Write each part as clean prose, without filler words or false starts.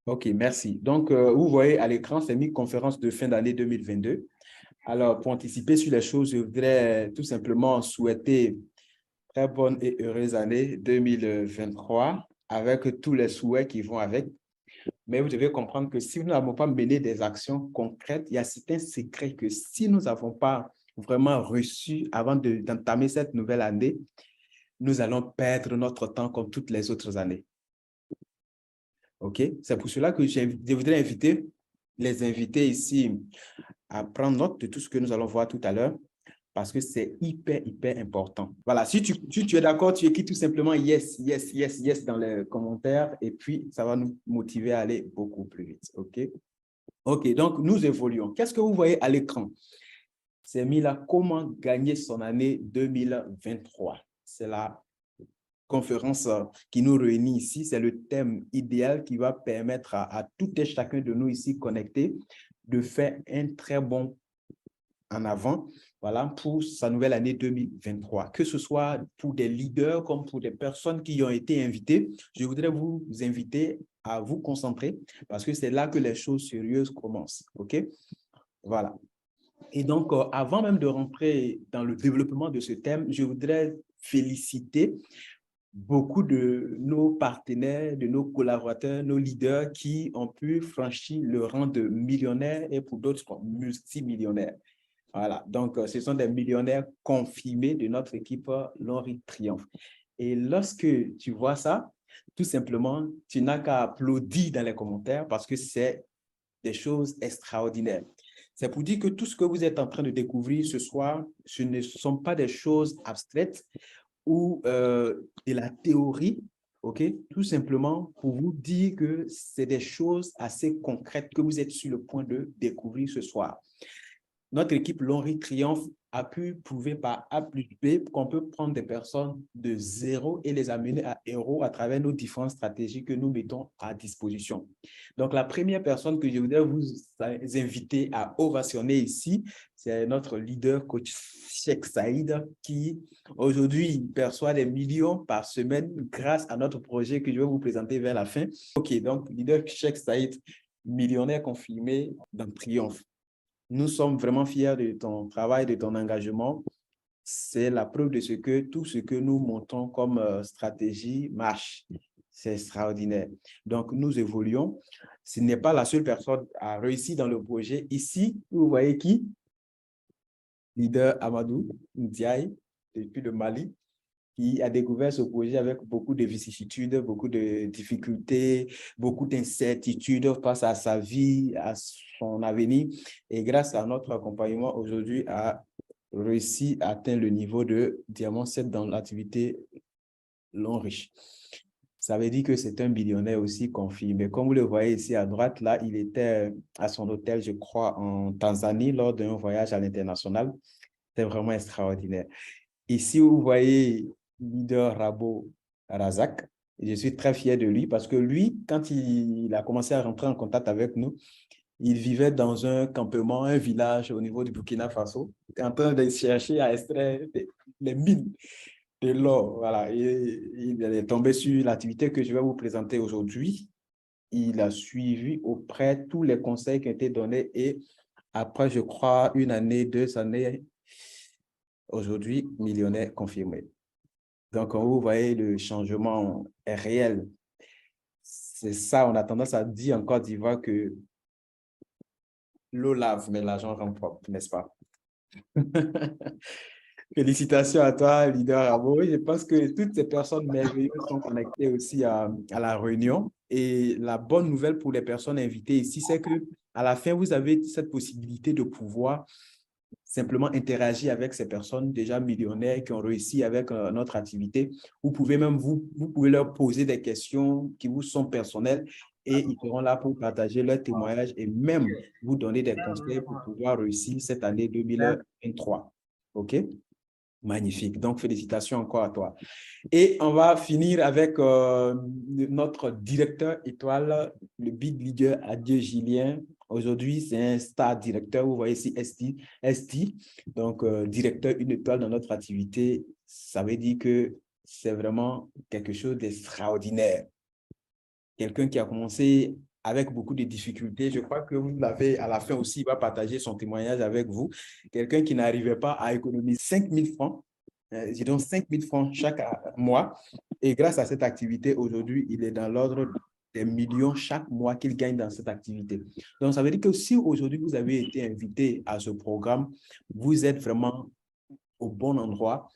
OK, merci. Donc, vous voyez à l'écran, c'est une conférence de fin d'année 2022. Alors, pour anticiper sur les choses, je voudrais tout simplement souhaiter très bonne et heureuse année 2023 avec tous les souhaits qui vont avec. Mais vous devez comprendre que si nous n'avons pas mené des actions concrètes, il y a certains secrets que si nous n'avons pas vraiment reçus avant d'entamer cette nouvelle année, nous allons perdre notre temps comme toutes les autres années. OK? C'est pour cela que je voudrais inviter les invités ici à prendre note de tout ce que nous allons voir tout à l'heure parce que c'est hyper, hyper important. Voilà, si tu es d'accord, tu écris tout simplement yes, yes, yes, yes dans les commentaires et puis ça va nous motiver à aller beaucoup plus vite. OK? OK, donc nous évoluons. Qu'est-ce que vous voyez à l'écran? C'est mis là, comment gagner son année 2023. C'est la conférence qui nous réunit ici. C'est le thème idéal qui va permettre à tout et chacun de nous ici connectés de faire un très bon en avant, voilà, pour sa nouvelle année 2023. Que ce soit pour des leaders comme pour des personnes qui ont été invitées, je voudrais vous inviter à vous concentrer parce que c'est là que les choses sérieuses commencent. OK? Voilà. Et donc, avant même de rentrer dans le développement de ce thème, je voudrais féliciter beaucoup de nos partenaires, de nos collaborateurs, nos leaders qui ont pu franchir le rang de millionnaire et pour d'autres multimillionnaires. Voilà, donc ce sont des millionnaires confirmés de notre équipe L'Henri Triomphe. Et lorsque tu vois ça, tout simplement, tu n'as qu'à applaudir dans les commentaires parce que c'est des choses extraordinaires. C'est pour dire que tout ce que vous êtes en train de découvrir ce soir, ce ne sont pas des choses abstraites ou de la théorie, ok? Tout simplement pour vous dire que c'est des choses assez concrètes que vous êtes sur le point de découvrir ce soir. Notre équipe L'Henri Triomphe a pu prouver par A plus B qu'on peut prendre des personnes de zéro et les amener à héros à travers nos différentes stratégies que nous mettons à disposition. Donc, la première personne que je voudrais vous inviter à ovationner ici, c'est notre leader, coach Cheikh Saïd, qui aujourd'hui perçoit des millions par semaine grâce à notre projet que je vais vous présenter vers la fin. OK, donc leader Cheikh Saïd, millionnaire confirmé dans Triomphe. Nous sommes vraiment fiers de ton travail, de ton engagement. C'est la preuve de ce que tout ce que nous montons comme stratégie marche. C'est extraordinaire. Donc, nous évoluons. Ce n'est pas la seule personne à réussir dans le projet. Ici, vous voyez qui? Leader Amadou Ndiaye, depuis le Mali, qui a découvert ce projet avec beaucoup de vicissitudes, beaucoup de difficultés, beaucoup d'incertitudes face à sa vie, à son avenir. Et grâce à notre accompagnement aujourd'hui, a réussi à atteindre le niveau de diamant 7 dans l'activité L'Enriche. Ça veut dire que c'est un billionnaire aussi confirmé. Comme vous le voyez ici à droite, là, il était à son hôtel, je crois, en Tanzanie lors d'un voyage à l'international. C'est vraiment extraordinaire. Ici, vous voyez leader Rabo Razak. Je suis très fier de lui parce que lui, quand il a commencé à rentrer en contact avec nous, il vivait dans un campement, un village au niveau du Burkina Faso, en train de chercher à extraire les mines de l'or. Voilà. Et il est tombé sur l'activité que je vais vous présenter aujourd'hui. Il a suivi auprès tous les conseils qui ont été donnés et après, je crois, une année, 2 années, aujourd'hui, millionnaire confirmé. Donc, vous voyez, le changement est réel. C'est ça, on a tendance à dire en Côte d'Ivoire que l'eau lave, mais l'argent rend propre, n'est-ce pas? Félicitations à toi, leader Rabo. Je pense que toutes ces personnes merveilleuses sont connectées aussi à la réunion. Et la bonne nouvelle pour les personnes invitées ici, c'est que à la fin, vous avez cette possibilité de pouvoir simplement interagir avec ces personnes déjà millionnaires qui ont réussi avec notre activité. Vous pouvez même, vous pouvez leur poser des questions qui vous sont personnelles et ils seront là pour partager leurs témoignages et même vous donner des conseils pour pouvoir réussir cette année 2023. OK? Magnifique. Donc, félicitations encore à toi. Et on va finir avec notre directeur étoile, le big leader Adieu Julien. Aujourd'hui, c'est un star directeur. Vous voyez ici ST. Donc, directeur une étoile dans notre activité, ça veut dire que c'est vraiment quelque chose d'extraordinaire. Quelqu'un qui a commencé avec beaucoup de difficultés. Je crois que vous l'avez à la fin aussi, il va partager son témoignage avec vous. Quelqu'un qui n'arrivait pas à économiser 5 000 francs, disons 5 000 francs chaque mois. Et grâce à cette activité, aujourd'hui, il est dans l'ordre des millions chaque mois qu'il gagne dans cette activité. Donc, ça veut dire que si aujourd'hui vous avez été invité à ce programme, vous êtes vraiment au bon endroit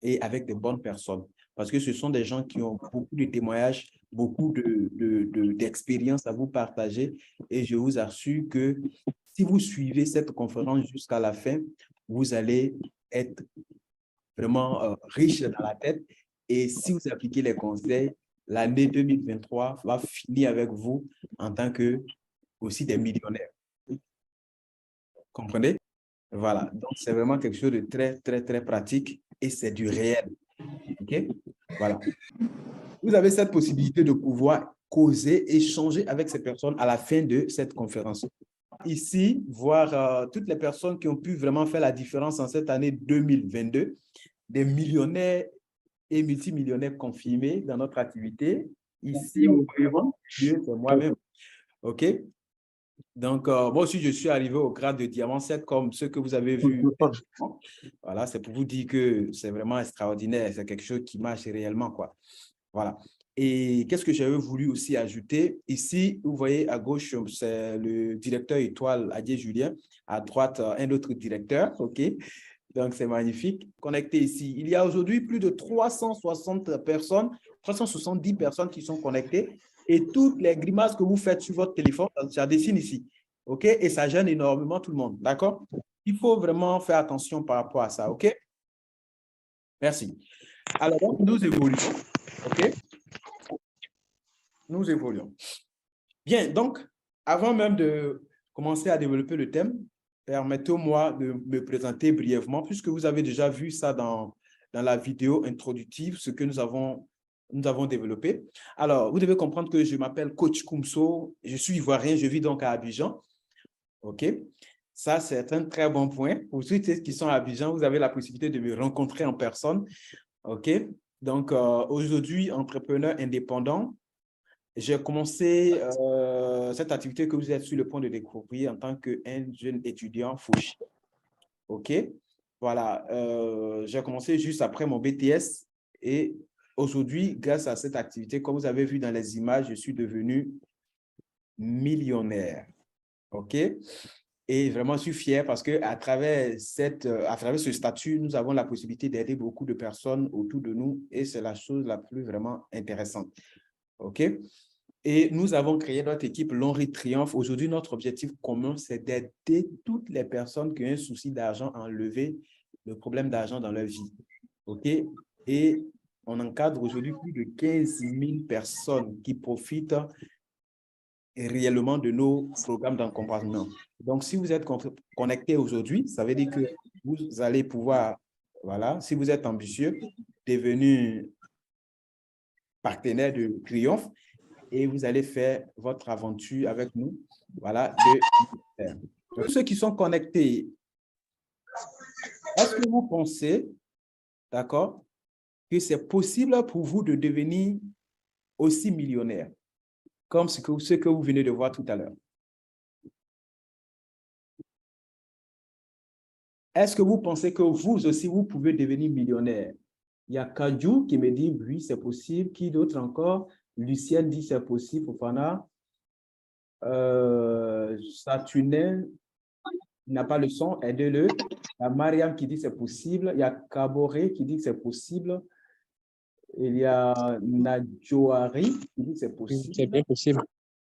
et avec de bonnes personnes. Parce que ce sont des gens qui ont beaucoup de témoignages, beaucoup d'expériences à vous partager. Et je vous assure que si vous suivez cette conférence jusqu'à la fin, vous allez être vraiment riche dans la tête. Et si vous appliquez les conseils, l'année 2023 va finir avec vous en tant que aussi des millionnaires. Comprenez? Voilà. Donc, c'est vraiment quelque chose de très, très, très pratique et c'est du réel. OK? Voilà. Vous avez cette possibilité de pouvoir causer, échanger avec ces personnes à la fin de cette conférence. Ici, voir toutes les personnes qui ont pu vraiment faire la différence en cette année 2022, des millionnaires et multimillionnaires confirmés dans notre activité. Ici, vous voyez, c'est moi-même. OK? Donc, moi aussi, je suis arrivé au grade de diamant 7 comme ce que vous avez vu. Voilà, c'est pour vous dire que c'est vraiment extraordinaire. C'est quelque chose qui marche réellement, quoi. Voilà. Et qu'est-ce que j'avais voulu aussi ajouter? Ici, vous voyez à gauche, c'est le directeur étoile Adier Julien. À droite, un autre directeur. OK? Donc, c'est magnifique. Connecté ici. Il y a aujourd'hui plus de 360 personnes, 370 personnes qui sont connectées. Et toutes les grimaces que vous faites sur votre téléphone, ça dessine ici. OK? Et ça gêne énormément tout le monde. D'accord? Il faut vraiment faire attention par rapport à ça. OK? Merci. Alors, donc, nous évoluons. OK? Nous évoluons. Bien, donc, avant même de commencer à développer le thème, permettez-moi de me présenter brièvement, puisque vous avez déjà vu ça dans la vidéo introductive, ce que nous avons développé. Alors, vous devez comprendre que je m'appelle Coach Koumso, je suis ivoirien, je vis donc à Abidjan. OK? Ça, c'est un très bon point. Pour ceux qui sont à Abidjan, vous avez la possibilité de me rencontrer en personne. OK? Donc, aujourd'hui, entrepreneur indépendant, j'ai commencé cette activité que vous êtes sur le point de découvrir en tant qu'un jeune étudiant fauché. OK? Voilà. J'ai commencé juste après mon BTS et aujourd'hui, grâce à cette activité, comme vous avez vu dans les images, je suis devenu millionnaire. OK? Et vraiment, je suis fier parce qu'à travers ce statut, nous avons la possibilité d'aider beaucoup de personnes autour de nous et c'est la chose la plus vraiment intéressante. OK? Et nous avons créé notre équipe Lonry Triomphe. Aujourd'hui, notre objectif commun, c'est d'aider toutes les personnes qui ont un souci d'argent à enlever le problème d'argent dans leur vie. OK? Et on encadre aujourd'hui plus de 15 000 personnes qui profitent réellement de nos programmes d'accompagnement. Donc, si vous êtes connecté aujourd'hui, ça veut dire que vous allez pouvoir, voilà, si vous êtes ambitieux, devenir partenaire de Triomphe, et vous allez faire votre aventure avec nous. Voilà. Tous ceux qui sont connectés, est-ce que vous pensez, d'accord, que c'est possible pour vous de devenir aussi millionnaire, comme ce que vous venez de voir tout à l'heure? Est-ce que vous pensez que vous aussi, vous pouvez devenir millionnaire? Il y a Kajou qui me dit, oui, c'est possible. Qui d'autre encore? Lucienne dit, c'est possible. Fofana. Saturnin n'a pas le son, aidez-le. Il y a Mariam qui dit c'est possible. Il y a Kaboré qui dit que c'est possible. Il y a Nadjoari qui dit que c'est possible. C'est bien possible.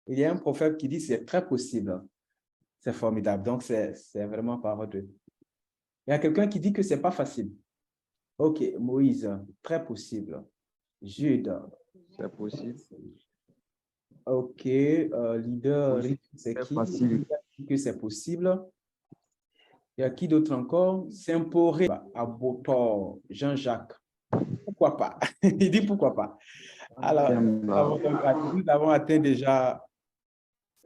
Il y a un prophète qui dit que c'est très possible. C'est formidable. Donc, c'est vraiment parole de Dieu. Il y a quelqu'un qui dit que ce n'est pas facile. OK, Moïse, très possible. Jude. C'est possible. OK, leader, c'est qui? Facile. Que c'est possible. Il y a qui d'autre encore? Saint-Poré, Abotor, Jean-Jacques. Pourquoi pas? Il dit pourquoi pas. Alors, nous avons atteint déjà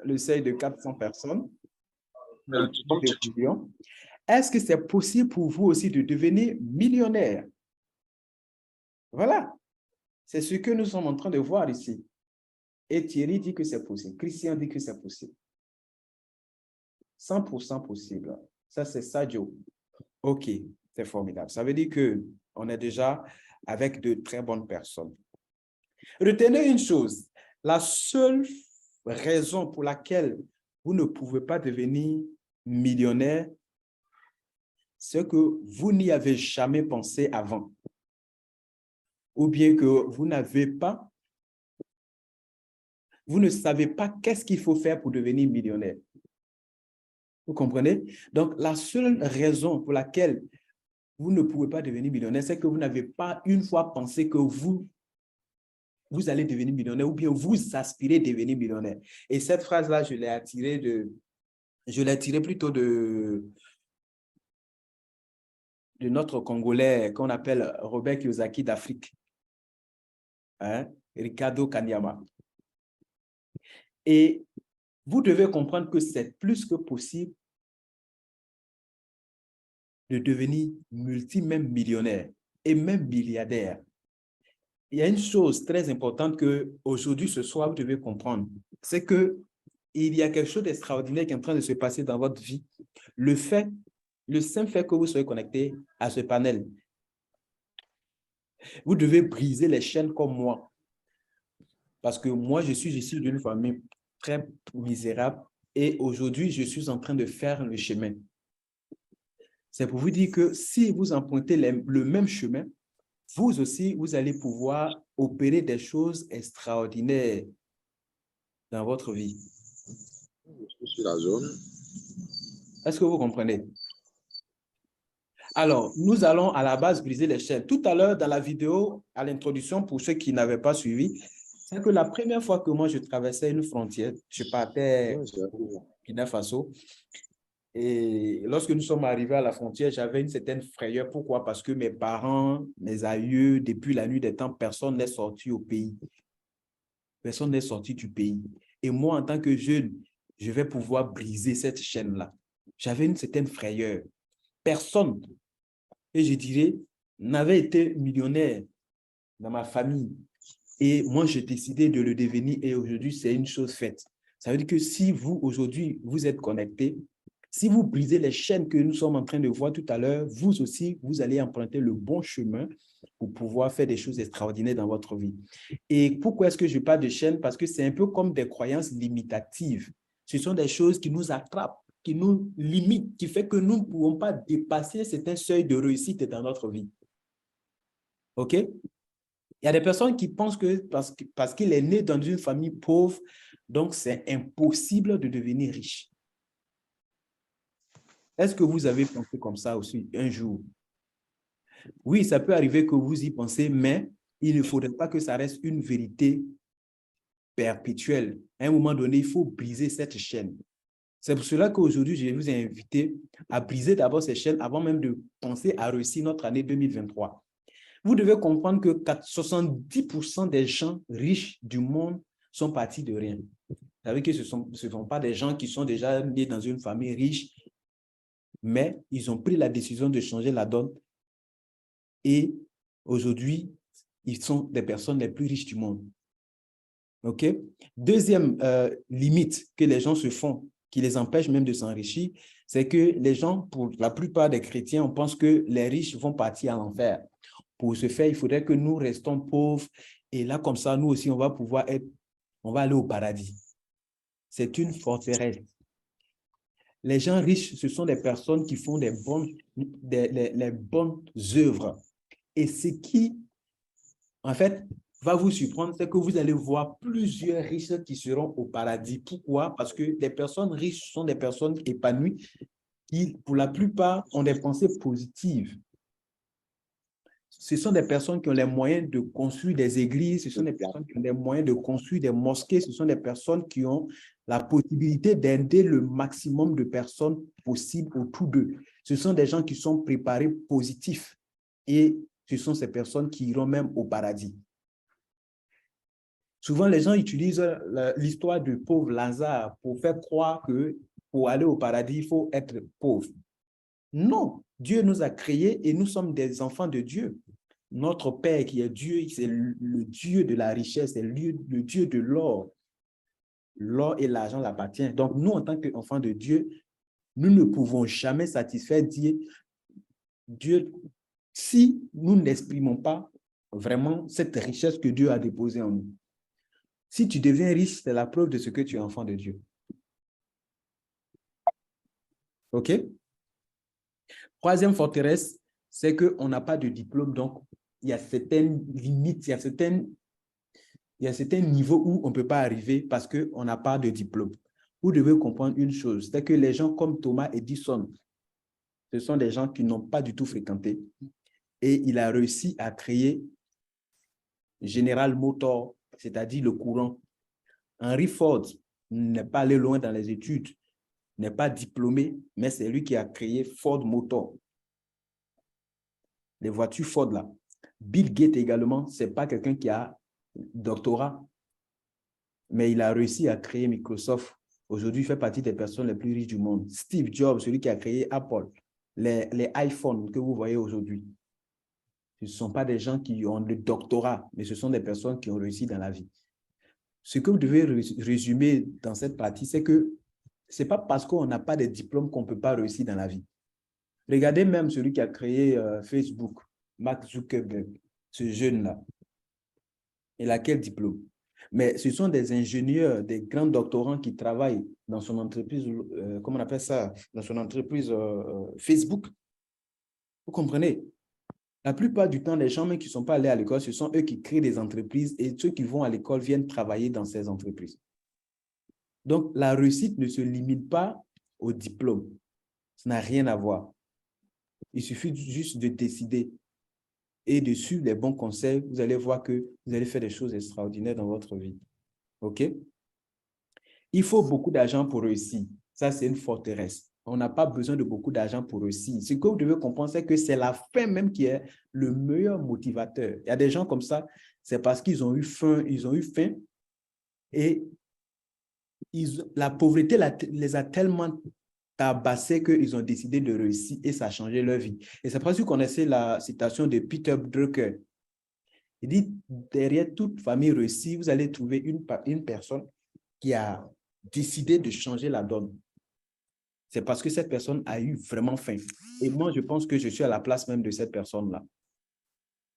le seuil de 400 personnes. Est-ce que c'est possible pour vous aussi de devenir millionnaire? Voilà. C'est ce que nous sommes en train de voir ici. Et Thierry dit que c'est possible. Christian dit que c'est possible. 100% possible. Ça, c'est Sadio. OK, c'est formidable. Ça veut dire qu'on est déjà avec de très bonnes personnes. Retenez une chose. La seule raison pour laquelle vous ne pouvez pas devenir millionnaire, c'est que vous n'y avez jamais pensé avant. Ou bien que vous ne savez pas qu'est-ce qu'il faut faire pour devenir millionnaire. Vous comprenez? Donc, la seule raison pour laquelle vous ne pouvez pas devenir millionnaire, c'est que vous n'avez pas une fois pensé que vous allez devenir millionnaire ou bien vous aspirez devenir millionnaire. Et cette phrase-là, je l'ai tirée plutôt de notre Congolais qu'on appelle Robert Kiyosaki d'Afrique, hein? Ricardo Kanyama. Et vous devez comprendre que c'est plus que possible de devenir même millionnaire et même milliardaire. Il y a une chose très importante que aujourd'hui, ce soir, vous devez comprendre, c'est que il y a quelque chose d'extraordinaire qui est en train de se passer dans votre vie. Le simple fait que vous soyez connecté à ce panel, vous devez briser les chaînes comme moi. Parce que moi, je suis issu d'une famille très misérable et aujourd'hui, je suis en train de faire le chemin. C'est pour vous dire que si vous empruntez le même chemin, vous aussi, vous allez pouvoir opérer des choses extraordinaires dans votre vie. Je suis la zone. Est-ce que vous comprenez? Alors, nous allons à la base briser les chaînes. Tout à l'heure, dans la vidéo, à l'introduction, pour ceux qui n'avaient pas suivi, c'est que la première fois que moi, je traversais une frontière, je partais au Burkina Faso. Et lorsque nous sommes arrivés à la frontière, j'avais une certaine frayeur. Pourquoi? Parce que mes parents, mes aïeux, depuis la nuit des temps, personne n'est sorti au pays. Personne n'est sorti du pays. Et moi, en tant que jeune, je vais pouvoir briser cette chaîne-là. J'avais une certaine frayeur. Personne, et je dirais, n'avait été millionnaire dans ma famille. Et moi, j'ai décidé de le devenir et aujourd'hui, c'est une chose faite. Ça veut dire que si vous, aujourd'hui, vous êtes connecté, si vous brisez les chaînes que nous sommes en train de voir tout à l'heure, vous aussi, vous allez emprunter le bon chemin pour pouvoir faire des choses extraordinaires dans votre vie. Et pourquoi est-ce que je parle de chaînes? Parce que c'est un peu comme des croyances limitatives. Ce sont des choses qui nous attrapent, qui nous limitent, qui fait que nous ne pouvons pas dépasser certains seuils de réussite dans notre vie. OK? Il y a des personnes qui pensent que parce qu'il est né dans une famille pauvre, donc c'est impossible de devenir riche. Est-ce que vous avez pensé comme ça aussi un jour? Oui, ça peut arriver que vous y pensez, mais il ne faudrait pas que ça reste une vérité perpétuelle. À un moment donné, il faut briser cette chaîne. C'est pour cela qu'aujourd'hui, je vous ai invité à briser d'abord ces chaînes avant même de penser à réussir notre année 2023. Vous devez comprendre que 70% des gens riches du monde sont partis de rien. Vous savez que ce ne sont pas des gens qui sont déjà nés dans une famille riche, mais ils ont pris la décision de changer la donne et aujourd'hui, ils sont des personnes les plus riches du monde. OK? Deuxième limite que les gens se font, qui les empêche même de s'enrichir, c'est que les gens, pour la plupart des chrétiens, on pense que les riches vont partir à l'enfer. Pour ce faire, il faudrait que nous restons pauvres et là, comme ça, nous aussi, on va aller au paradis. C'est une forteresse. Les gens riches, ce sont des personnes qui font les bonnes œuvres. Et ce qui, en fait, va vous surprendre, c'est que vous allez voir plusieurs riches qui seront au paradis. Pourquoi? Parce que les personnes riches sont des personnes épanouies qui, pour la plupart, ont des pensées positives. Ce sont des personnes qui ont les moyens de construire des églises, ce sont des personnes qui ont les moyens de construire des mosquées, ce sont des personnes qui ont la possibilité d'aider le maximum de personnes possible autour d'eux. Ce sont des gens qui sont préparés positifs et ce sont ces personnes qui iront même au paradis. Souvent, les gens utilisent l'histoire du pauvre Lazare pour faire croire que pour aller au paradis, il faut être pauvre. Non, Dieu nous a créés et nous sommes des enfants de Dieu. Notre Père qui est Dieu, c'est le Dieu de la richesse, c'est le Dieu de l'or. l'or et l'argent l'appartiennent. Donc, nous, en tant qu'enfants de Dieu, nous ne pouvons jamais satisfaire Dieu si nous n'exprimons pas vraiment cette richesse que Dieu a déposée en nous. Si tu deviens riche, c'est la preuve de ce que tu es enfant de Dieu. OK? Troisième forteresse, c'est qu'on n'a pas de diplôme, donc il y a certaines limites, il y a certains niveaux où on ne peut pas arriver parce qu'on n'a pas de diplôme. Vous devez comprendre une chose, c'est que les gens comme Thomas Edison, ce sont des gens qui n'ont pas du tout fréquenté et il a réussi à créer General Motors, c'est-à-dire le courant. Henry Ford n'est pas allé loin dans les études, n'est pas diplômé, mais c'est lui qui a créé Ford Motor. Les voitures Ford là. Bill Gates également, ce n'est pas quelqu'un qui a doctorat, mais il a réussi à créer Microsoft. Aujourd'hui, il fait partie des personnes les plus riches du monde. Steve Jobs, celui qui a créé Apple, les iPhones que vous voyez aujourd'hui. Ce ne sont pas des gens qui ont le doctorat, mais ce sont des personnes qui ont réussi dans la vie. Ce que vous devez résumer dans cette partie, c'est que ce n'est pas parce qu'on n'a pas de diplôme qu'on ne peut pas réussir dans la vie. Regardez même celui qui a créé Facebook, Mark Zuckerberg, ce jeune-là. Il a quel diplôme? Mais ce sont des ingénieurs, des grands doctorants qui travaillent dans son entreprise, comment on appelle ça, dans son entreprise Facebook. Vous comprenez? La plupart du temps, les gens même qui ne sont pas allés à l'école, ce sont eux qui créent des entreprises et ceux qui vont à l'école viennent travailler dans ces entreprises. Donc, la réussite ne se limite pas au diplôme. Ça n'a rien à voir. Il suffit juste de décider et de suivre les bons conseils. Vous allez voir que vous allez faire des choses extraordinaires dans votre vie. OK? Il faut beaucoup d'argent pour réussir. Ça, c'est une forteresse. On n'a pas besoin de beaucoup d'argent pour réussir. Ce que vous devez comprendre, c'est que c'est la faim même qui est le meilleur motivateur. Il y a des gens comme ça, c'est parce qu'ils ont eu faim, et la pauvreté les a tellement tabassés qu'ils ont décidé de réussir et ça a changé leur vie. Et c'est parce que vous connaissez la citation de Peter Drucker. Il dit, derrière toute famille réussie, vous allez trouver une personne qui a décidé de changer la donne. C'est parce que cette personne a eu vraiment faim. Et moi, je pense que je suis à la place même de cette personne-là.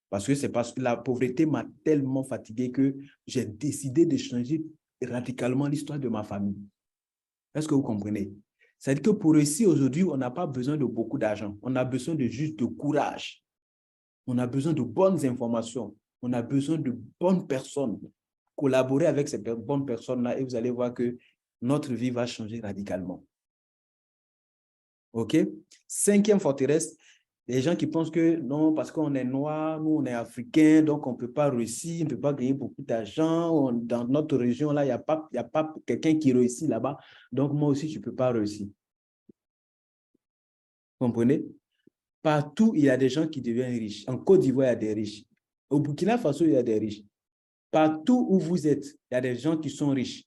Parce que c'est parce que la pauvreté m'a tellement fatigué que j'ai décidé de changer radicalement l'histoire de ma famille. Est-ce que vous comprenez? C'est-à-dire que pour réussir aujourd'hui, on n'a pas besoin de beaucoup d'argent. On a besoin de juste de courage. On a besoin de bonnes informations. On a besoin de bonnes personnes. Collaborer avec ces bonnes personnes-là et vous allez voir que notre vie va changer radicalement. OK? Cinquième forteresse, les gens qui pensent que non, parce qu'on est noir, nous on est africain, donc on ne peut pas réussir, on ne peut pas gagner beaucoup d'argent. Dans notre région, là, il n'y a pas quelqu'un qui réussit là-bas. Donc moi aussi, je ne peux pas réussir. Vous comprenez? Partout, il y a des gens qui deviennent riches. En Côte d'Ivoire, il y a des riches. Au Burkina Faso, il y a des riches. Partout où vous êtes, il y a des gens qui sont riches.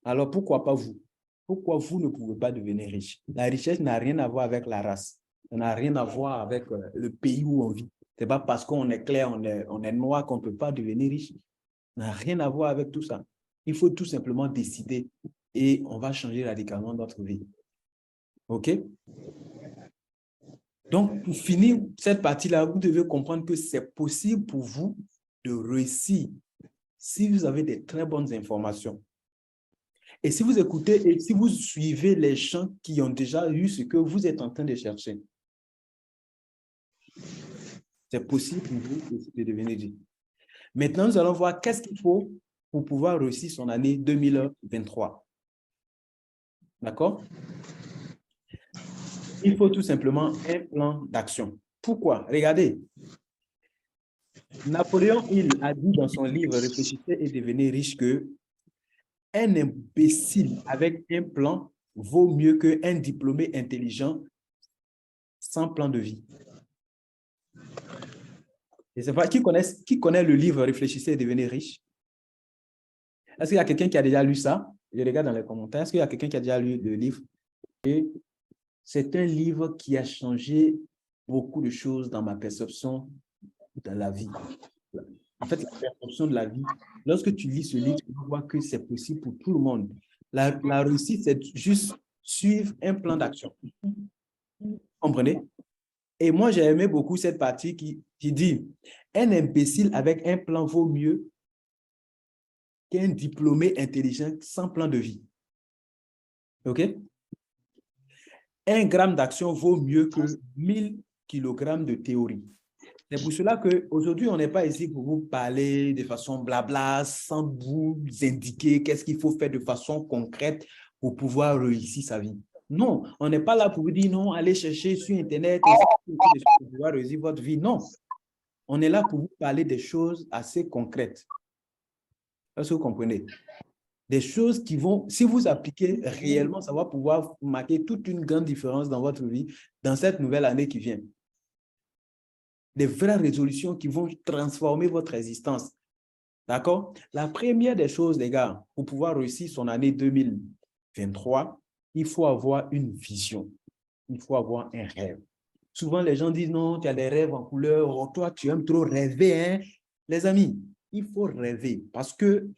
Alors pourquoi pas vous? Pourquoi vous ne pouvez pas devenir riche? La richesse n'a rien à voir avec la race. Ça n'a rien à voir avec le pays où on vit. Ce n'est pas parce qu'on est clair, on est noir qu'on ne peut pas devenir riche. Ça n'a rien à voir avec tout ça. Il faut tout simplement décider et on va changer radicalement notre vie. OK? Donc, pour finir cette partie-là, vous devez comprendre que c'est possible pour vous de réussir si vous avez des très bonnes informations. Et si vous écoutez et si vous suivez les gens qui ont déjà eu ce que vous êtes en train de chercher, c'est possible pour vous de devenir riche. Maintenant, nous allons voir qu'est-ce qu'il faut pour pouvoir réussir son année 2023. D'accord? Il faut tout simplement un plan d'action. Pourquoi? Regardez. Napoléon Hill a dit dans son livre « Réfléchissez et devenez riche » que un imbécile avec un plan vaut mieux qu'un diplômé intelligent sans plan de vie. Je ne sais pas, qui connaît le livre « Réfléchissez et devenez riche » ? Est-ce qu'il y a quelqu'un qui a déjà lu ça? Je regarde dans les commentaires. Est-ce qu'il y a quelqu'un qui a déjà lu le livre? Et c'est un livre qui a changé beaucoup de choses dans ma perception de la vie. en fait, la perception de la vie. Lorsque tu lis ce livre, tu vois que c'est possible pour tout le monde. La réussite, c'est juste suivre un plan d'action. Vous comprenez? Et moi, j'ai aimé beaucoup cette partie qui dit, un imbécile avec un plan vaut mieux qu'un diplômé intelligent sans plan de vie. OK? 1 gramme d'action vaut mieux que 1000 kilogrammes de théorie. C'est pour cela qu'aujourd'hui, on n'est pas ici pour vous parler de façon blabla, sans vous indiquer qu'est-ce qu'il faut faire de façon concrète pour pouvoir réussir sa vie. Non, on n'est pas là pour vous dire non, allez chercher sur Internet pour pouvoir réussir votre vie. Non, on est là pour vous parler des choses assez concrètes. Est-ce que vous comprenez? Des choses qui vont, si vous appliquez réellement, ça va pouvoir marquer toute une grande différence dans votre vie dans cette nouvelle année qui vient. Des vraies résolutions qui vont transformer votre existence. D'accord? La première des choses, les gars, pour pouvoir réussir son année 2023, il faut avoir une vision. Il faut avoir un rêve. Souvent, les gens disent non, tu as des rêves en couleur. Oh, toi, tu aimes trop rêver. Hein? Les amis, il faut rêver parce que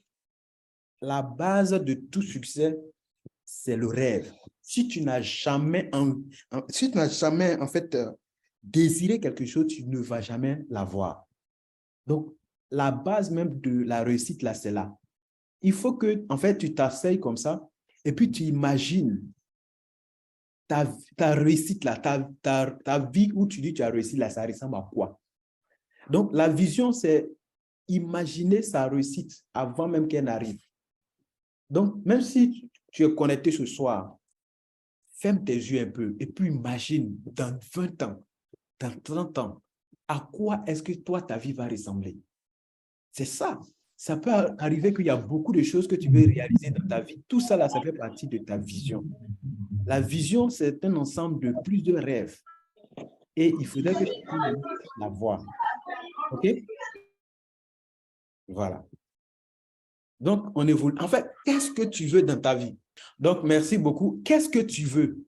la base de tout succès, c'est le rêve. Si tu n'as jamais, en fait, désiré quelque chose, tu ne vas jamais l'avoir. Donc, la base même de la réussite, là, c'est là. Il faut que, en fait, tu t'asseyes comme ça et puis tu imagines ta réussite, là, ta vie où tu dis tu as réussi, là, ça ressemble à quoi? Donc, la vision, c'est imaginer sa réussite avant même qu'elle n'arrive. Donc, même si tu es connecté ce soir, ferme tes yeux un peu et puis imagine dans 20 ans, dans 30 ans, à quoi est-ce que toi, ta vie va ressembler? C'est ça. Ça peut arriver qu'il y a beaucoup de choses que tu veux réaliser dans ta vie. Tout ça, là, ça fait partie de ta vision. La vision, c'est un ensemble de plusieurs rêves. Et il faudrait que tu puisses la voir. OK? Voilà. Donc, on évolue. En fait, qu'est-ce que tu veux dans ta vie? Donc, merci beaucoup. Qu'est-ce que tu veux?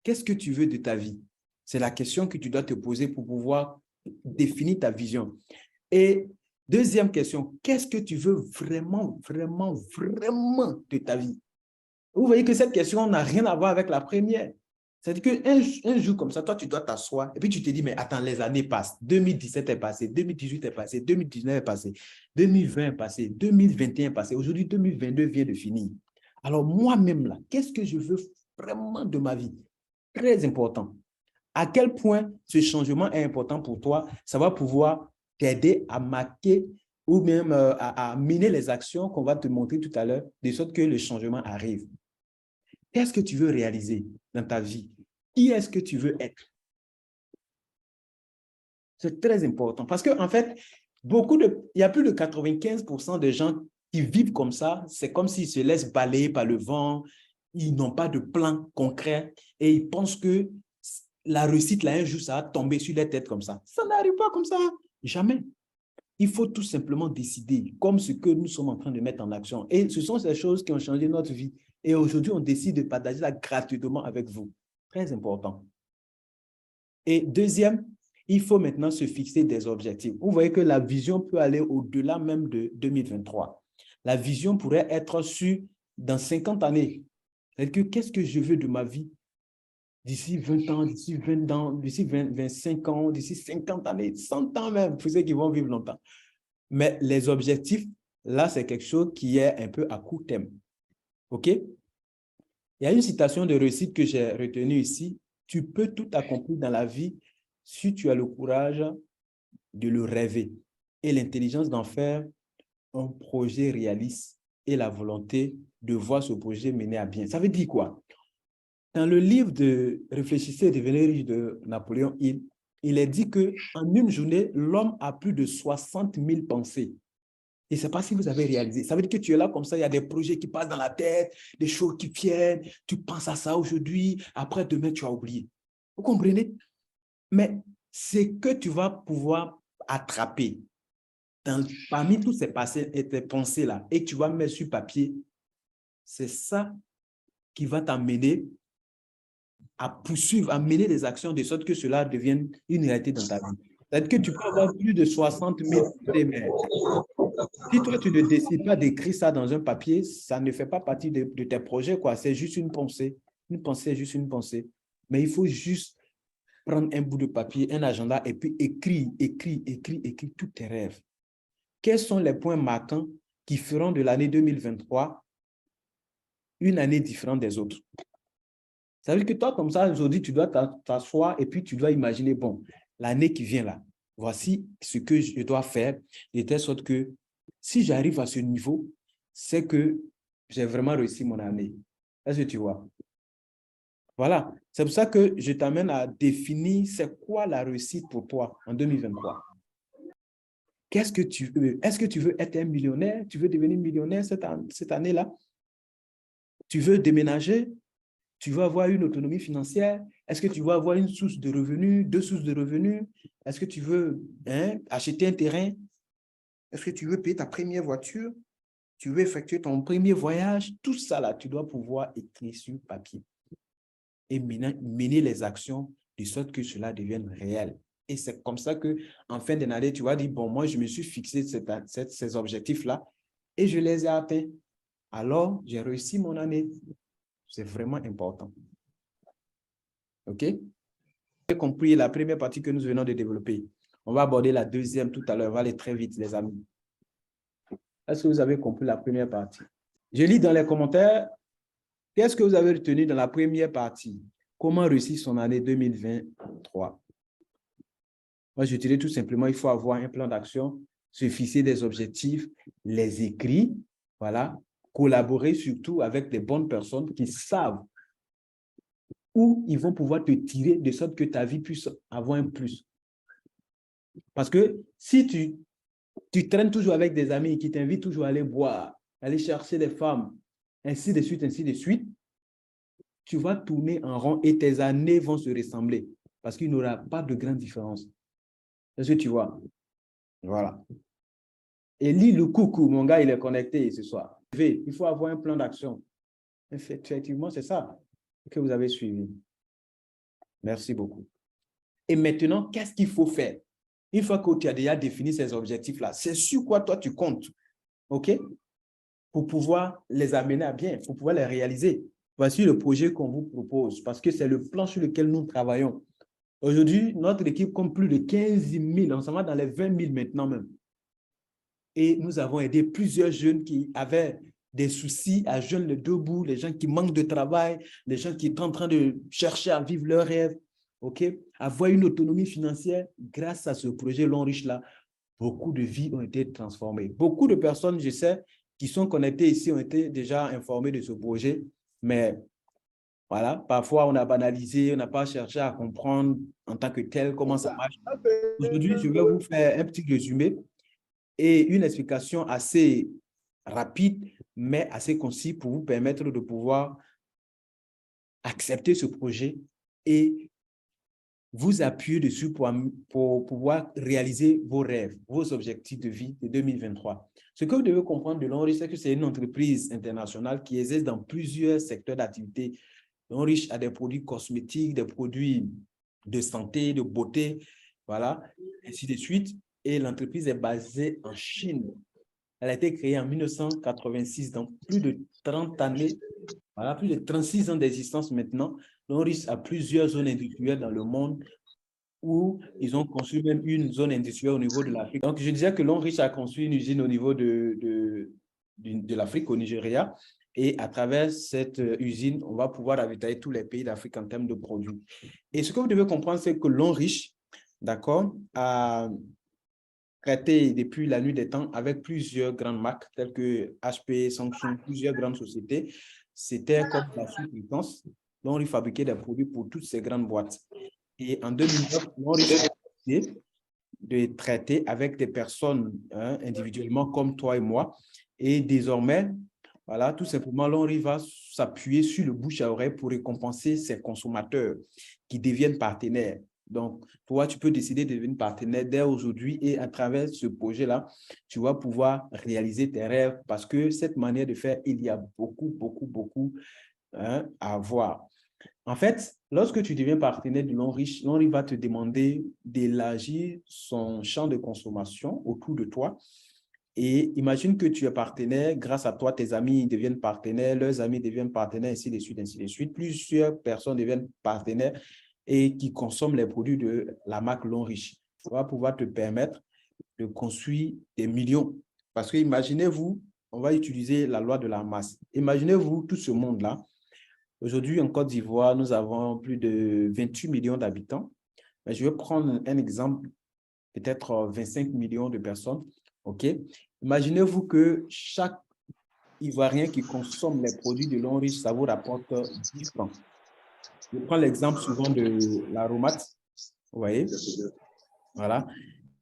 Qu'est-ce que tu veux de ta vie? C'est la question que tu dois te poser pour pouvoir définir ta vision. Et deuxième question, qu'est-ce que tu veux vraiment, vraiment, vraiment de ta vie? Vous voyez que cette question n'a rien à voir avec la première. C'est-à-dire qu'un jour comme ça, toi, tu dois t'asseoir et puis tu te dis, mais attends, les années passent. 2017 est passé, 2018 est passé, 2019 est passé, 2020 est passé, 2021 est passé. Aujourd'hui, 2022 vient de finir. Alors moi-même, là, qu'est-ce que je veux vraiment de ma vie? Très important. À quel point ce changement est important pour toi, ça va pouvoir t'aider à marquer ou même à mener les actions qu'on va te montrer tout à l'heure, de sorte que le changement arrive. Qu'est-ce que tu veux réaliser dans ta vie? Qui est-ce que tu veux être? C'est très important parce qu'en fait, il y a plus de 95% de gens qui vivent comme ça. C'est comme s'ils se laissent balayer par le vent. Ils n'ont pas de plan concret et ils pensent que la réussite, là, un jour, ça va tomber sur les têtes comme ça. Ça n'arrive pas comme ça. Jamais. Il faut tout simplement décider, comme ce que nous sommes en train de mettre en action. Et ce sont ces choses qui ont changé notre vie. Et aujourd'hui, on décide de partager ça gratuitement avec vous. Très important. Et deuxième, il faut maintenant se fixer des objectifs. Vous voyez que la vision peut aller au-delà même de 2023. La vision pourrait être sur dans 50 années. C'est-à-dire que qu'est-ce que je veux de ma vie d'ici 20 ans, d'ici 20 ans, d'ici 25 ans, d'ici 50 années, 100 ans même, pour ceux qui vont vivre longtemps. Mais les objectifs, là, c'est quelque chose qui est un peu à court terme. OK? Il y a une citation de réussite que j'ai retenue ici. Tu peux tout accomplir dans la vie si tu as le courage de le rêver et l'intelligence d'en faire un projet réaliste et la volonté de voir ce projet mener à bien. Ça veut dire quoi? Dans le livre de Réfléchissez et devenez riche de Napoléon Hill, il est dit qu'en une journée, l'homme a plus de 60 000 pensées. Et ce n'est pas si vous avez réalisé. Ça veut dire que tu es là comme ça, il y a des projets qui passent dans la tête, des choses qui viennent, tu penses à ça aujourd'hui, après demain, tu as oublié. Vous comprenez? Mais c'est que tu vas pouvoir attraper parmi tous ces pensées-là et que tu vas mettre sur papier, c'est ça qui va t'amener à poursuivre, à mener des actions de sorte que cela devienne une réalité dans ta vie. C'est-à-dire que tu peux avoir plus de 60 000 idées, mais si toi, tu ne décides pas d'écrire ça dans un papier, ça ne fait pas partie de tes projets, quoi. C'est juste une pensée. Une pensée est juste une pensée. Mais il faut juste prendre un bout de papier, un agenda, et puis écrire tous tes rêves. Quels sont les points marquants qui feront de l'année 2023 une année différente des autres? Ça veut dire que toi, comme ça, aujourd'hui, tu dois t'asseoir et puis tu dois imaginer, bon, l'année qui vient là, voici ce que je dois faire de telle sorte que si j'arrive à ce niveau, c'est que j'ai vraiment réussi mon année. Est-ce que tu vois? Voilà. C'est pour ça que je t'amène à définir c'est quoi la réussite pour toi en 2023. Qu'est-ce que tu veux? Est-ce que tu veux être un millionnaire? Tu veux devenir millionnaire cette année-là? Tu veux déménager? Tu veux avoir une autonomie financière? Est-ce que tu veux avoir une source de revenus, deux sources de revenus? Est-ce que tu veux acheter un terrain? Est-ce que tu veux payer ta première voiture? Tu veux effectuer ton premier voyage? Tout ça, là, tu dois pouvoir écrire sur papier et mener les actions de sorte que cela devienne réel. Et c'est comme ça qu'en fin d'année, tu vas dire, bon, moi, je me suis fixé ces objectifs-là et je les ai atteints. Alors, j'ai réussi mon année. C'est vraiment important. OK? Vous avez compris la première partie que nous venons de développer. On va aborder la deuxième tout à l'heure. On va aller très vite, les amis. Est-ce que vous avez compris la première partie? Je lis dans les commentaires. Qu'est-ce que vous avez retenu dans la première partie? Comment réussir son année 2023? Moi, je dirais tout simplement, il faut avoir un plan d'action, se fixer des objectifs, les écrire, voilà, collaborer surtout avec des bonnes personnes qui savent où ils vont pouvoir te tirer de sorte que ta vie puisse avoir un plus. Parce que si tu traînes toujours avec des amis qui t'invitent toujours à aller boire, aller chercher des femmes, ainsi de suite, tu vas tourner en rond et tes années vont se ressembler parce qu'il n'y aura pas de grande différence. Est-ce que tu vois? Voilà. Et lis le coucou, mon gars, il est connecté ce soir. Il faut avoir un plan d'action. Effectivement, c'est ça que vous avez suivi. Merci beaucoup. Et maintenant, qu'est-ce qu'il faut faire? Une fois que tu as déjà défini ces objectifs-là, c'est sur quoi toi tu comptes, OK? Pour pouvoir les amener à bien, pour pouvoir les réaliser. Voici le projet qu'on vous propose parce que c'est le plan sur lequel nous travaillons. Aujourd'hui, notre équipe compte plus de 15 000, on s'en va dans les 20 000 maintenant même. Et nous avons aidé plusieurs jeunes qui avaient des soucis à joindre le deux bouts, les gens qui manquent de travail, les gens qui sont en train de chercher à vivre leurs rêves, OK? Avoir une autonomie financière grâce à ce projet Long Riche là, beaucoup de vies ont été transformées. Beaucoup de personnes, je sais, qui sont connectées ici ont été déjà informées de ce projet, mais voilà, parfois on a banalisé, on n'a pas cherché à comprendre en tant que tel comment ça marche. Aujourd'hui, je vais vous faire un petit résumé et une explication assez rapide, mais assez concis pour vous permettre de pouvoir accepter ce projet et vous appuyer dessus pour pouvoir réaliser vos rêves, vos objectifs de vie de 2023. Ce que vous devez comprendre de Long Riche, c'est que c'est une entreprise internationale qui exerce dans plusieurs secteurs d'activité. Long Riche a des produits cosmétiques, des produits de santé, de beauté, voilà, ainsi de suite. Et l'entreprise est basée en Chine. Elle a été créée en 1986, donc plus de 30 années, voilà, plus de 36 ans d'existence maintenant. Long Riche a plusieurs zones industrielles dans le monde où ils ont construit même une zone industrielle au niveau de l'Afrique. Donc, je disais que Long Riche a construit une usine au niveau de l'Afrique, au Nigeria. Et à travers cette usine, on va pouvoir ravitailler tous les pays d'Afrique en termes de produits. Et ce que vous devez comprendre, c'est que Long Riche, d'accord, a traité depuis la nuit des temps avec plusieurs grandes marques telles que HP, Samsung, plusieurs grandes sociétés. C'était comme la sous-traitance dont ils fabriquaient des produits pour toutes ces grandes boîtes. Et en 2009, on a décidé de traiter avec des personnes individuellement comme toi et moi. Et désormais, voilà, tout simplement, l'on va s'appuyer sur le bouche à oreille pour récompenser ses consommateurs qui deviennent partenaires. Donc, toi, tu peux décider de devenir partenaire dès aujourd'hui et à travers ce projet-là, tu vas pouvoir réaliser tes rêves parce que cette manière de faire, il y a beaucoup à voir. En fait, lorsque tu deviens partenaire de l'Enriche, l'Enriche va te demander d'élargir son champ de consommation autour de toi. Et imagine que tu es partenaire, grâce à toi, tes amis deviennent partenaires, leurs amis deviennent partenaires, ainsi de suite, ainsi de suite. Plusieurs personnes deviennent partenaires et qui consomment les produits de la marque L'Enriche. Ça va pouvoir te permettre de construire des millions. Parce que imaginez-vous, on va utiliser la loi de la masse. Imaginez-vous tout ce monde-là. Aujourd'hui, en Côte d'Ivoire, nous avons plus de 28 millions d'habitants. Mais je vais prendre un exemple, peut-être 25 millions de personnes. OK? Imaginez-vous que chaque Ivoirien qui consomme les produits de l'Enriche, ça vous rapporte 10 francs. Je prends l'exemple souvent de l'aromate. Vous voyez? Voilà.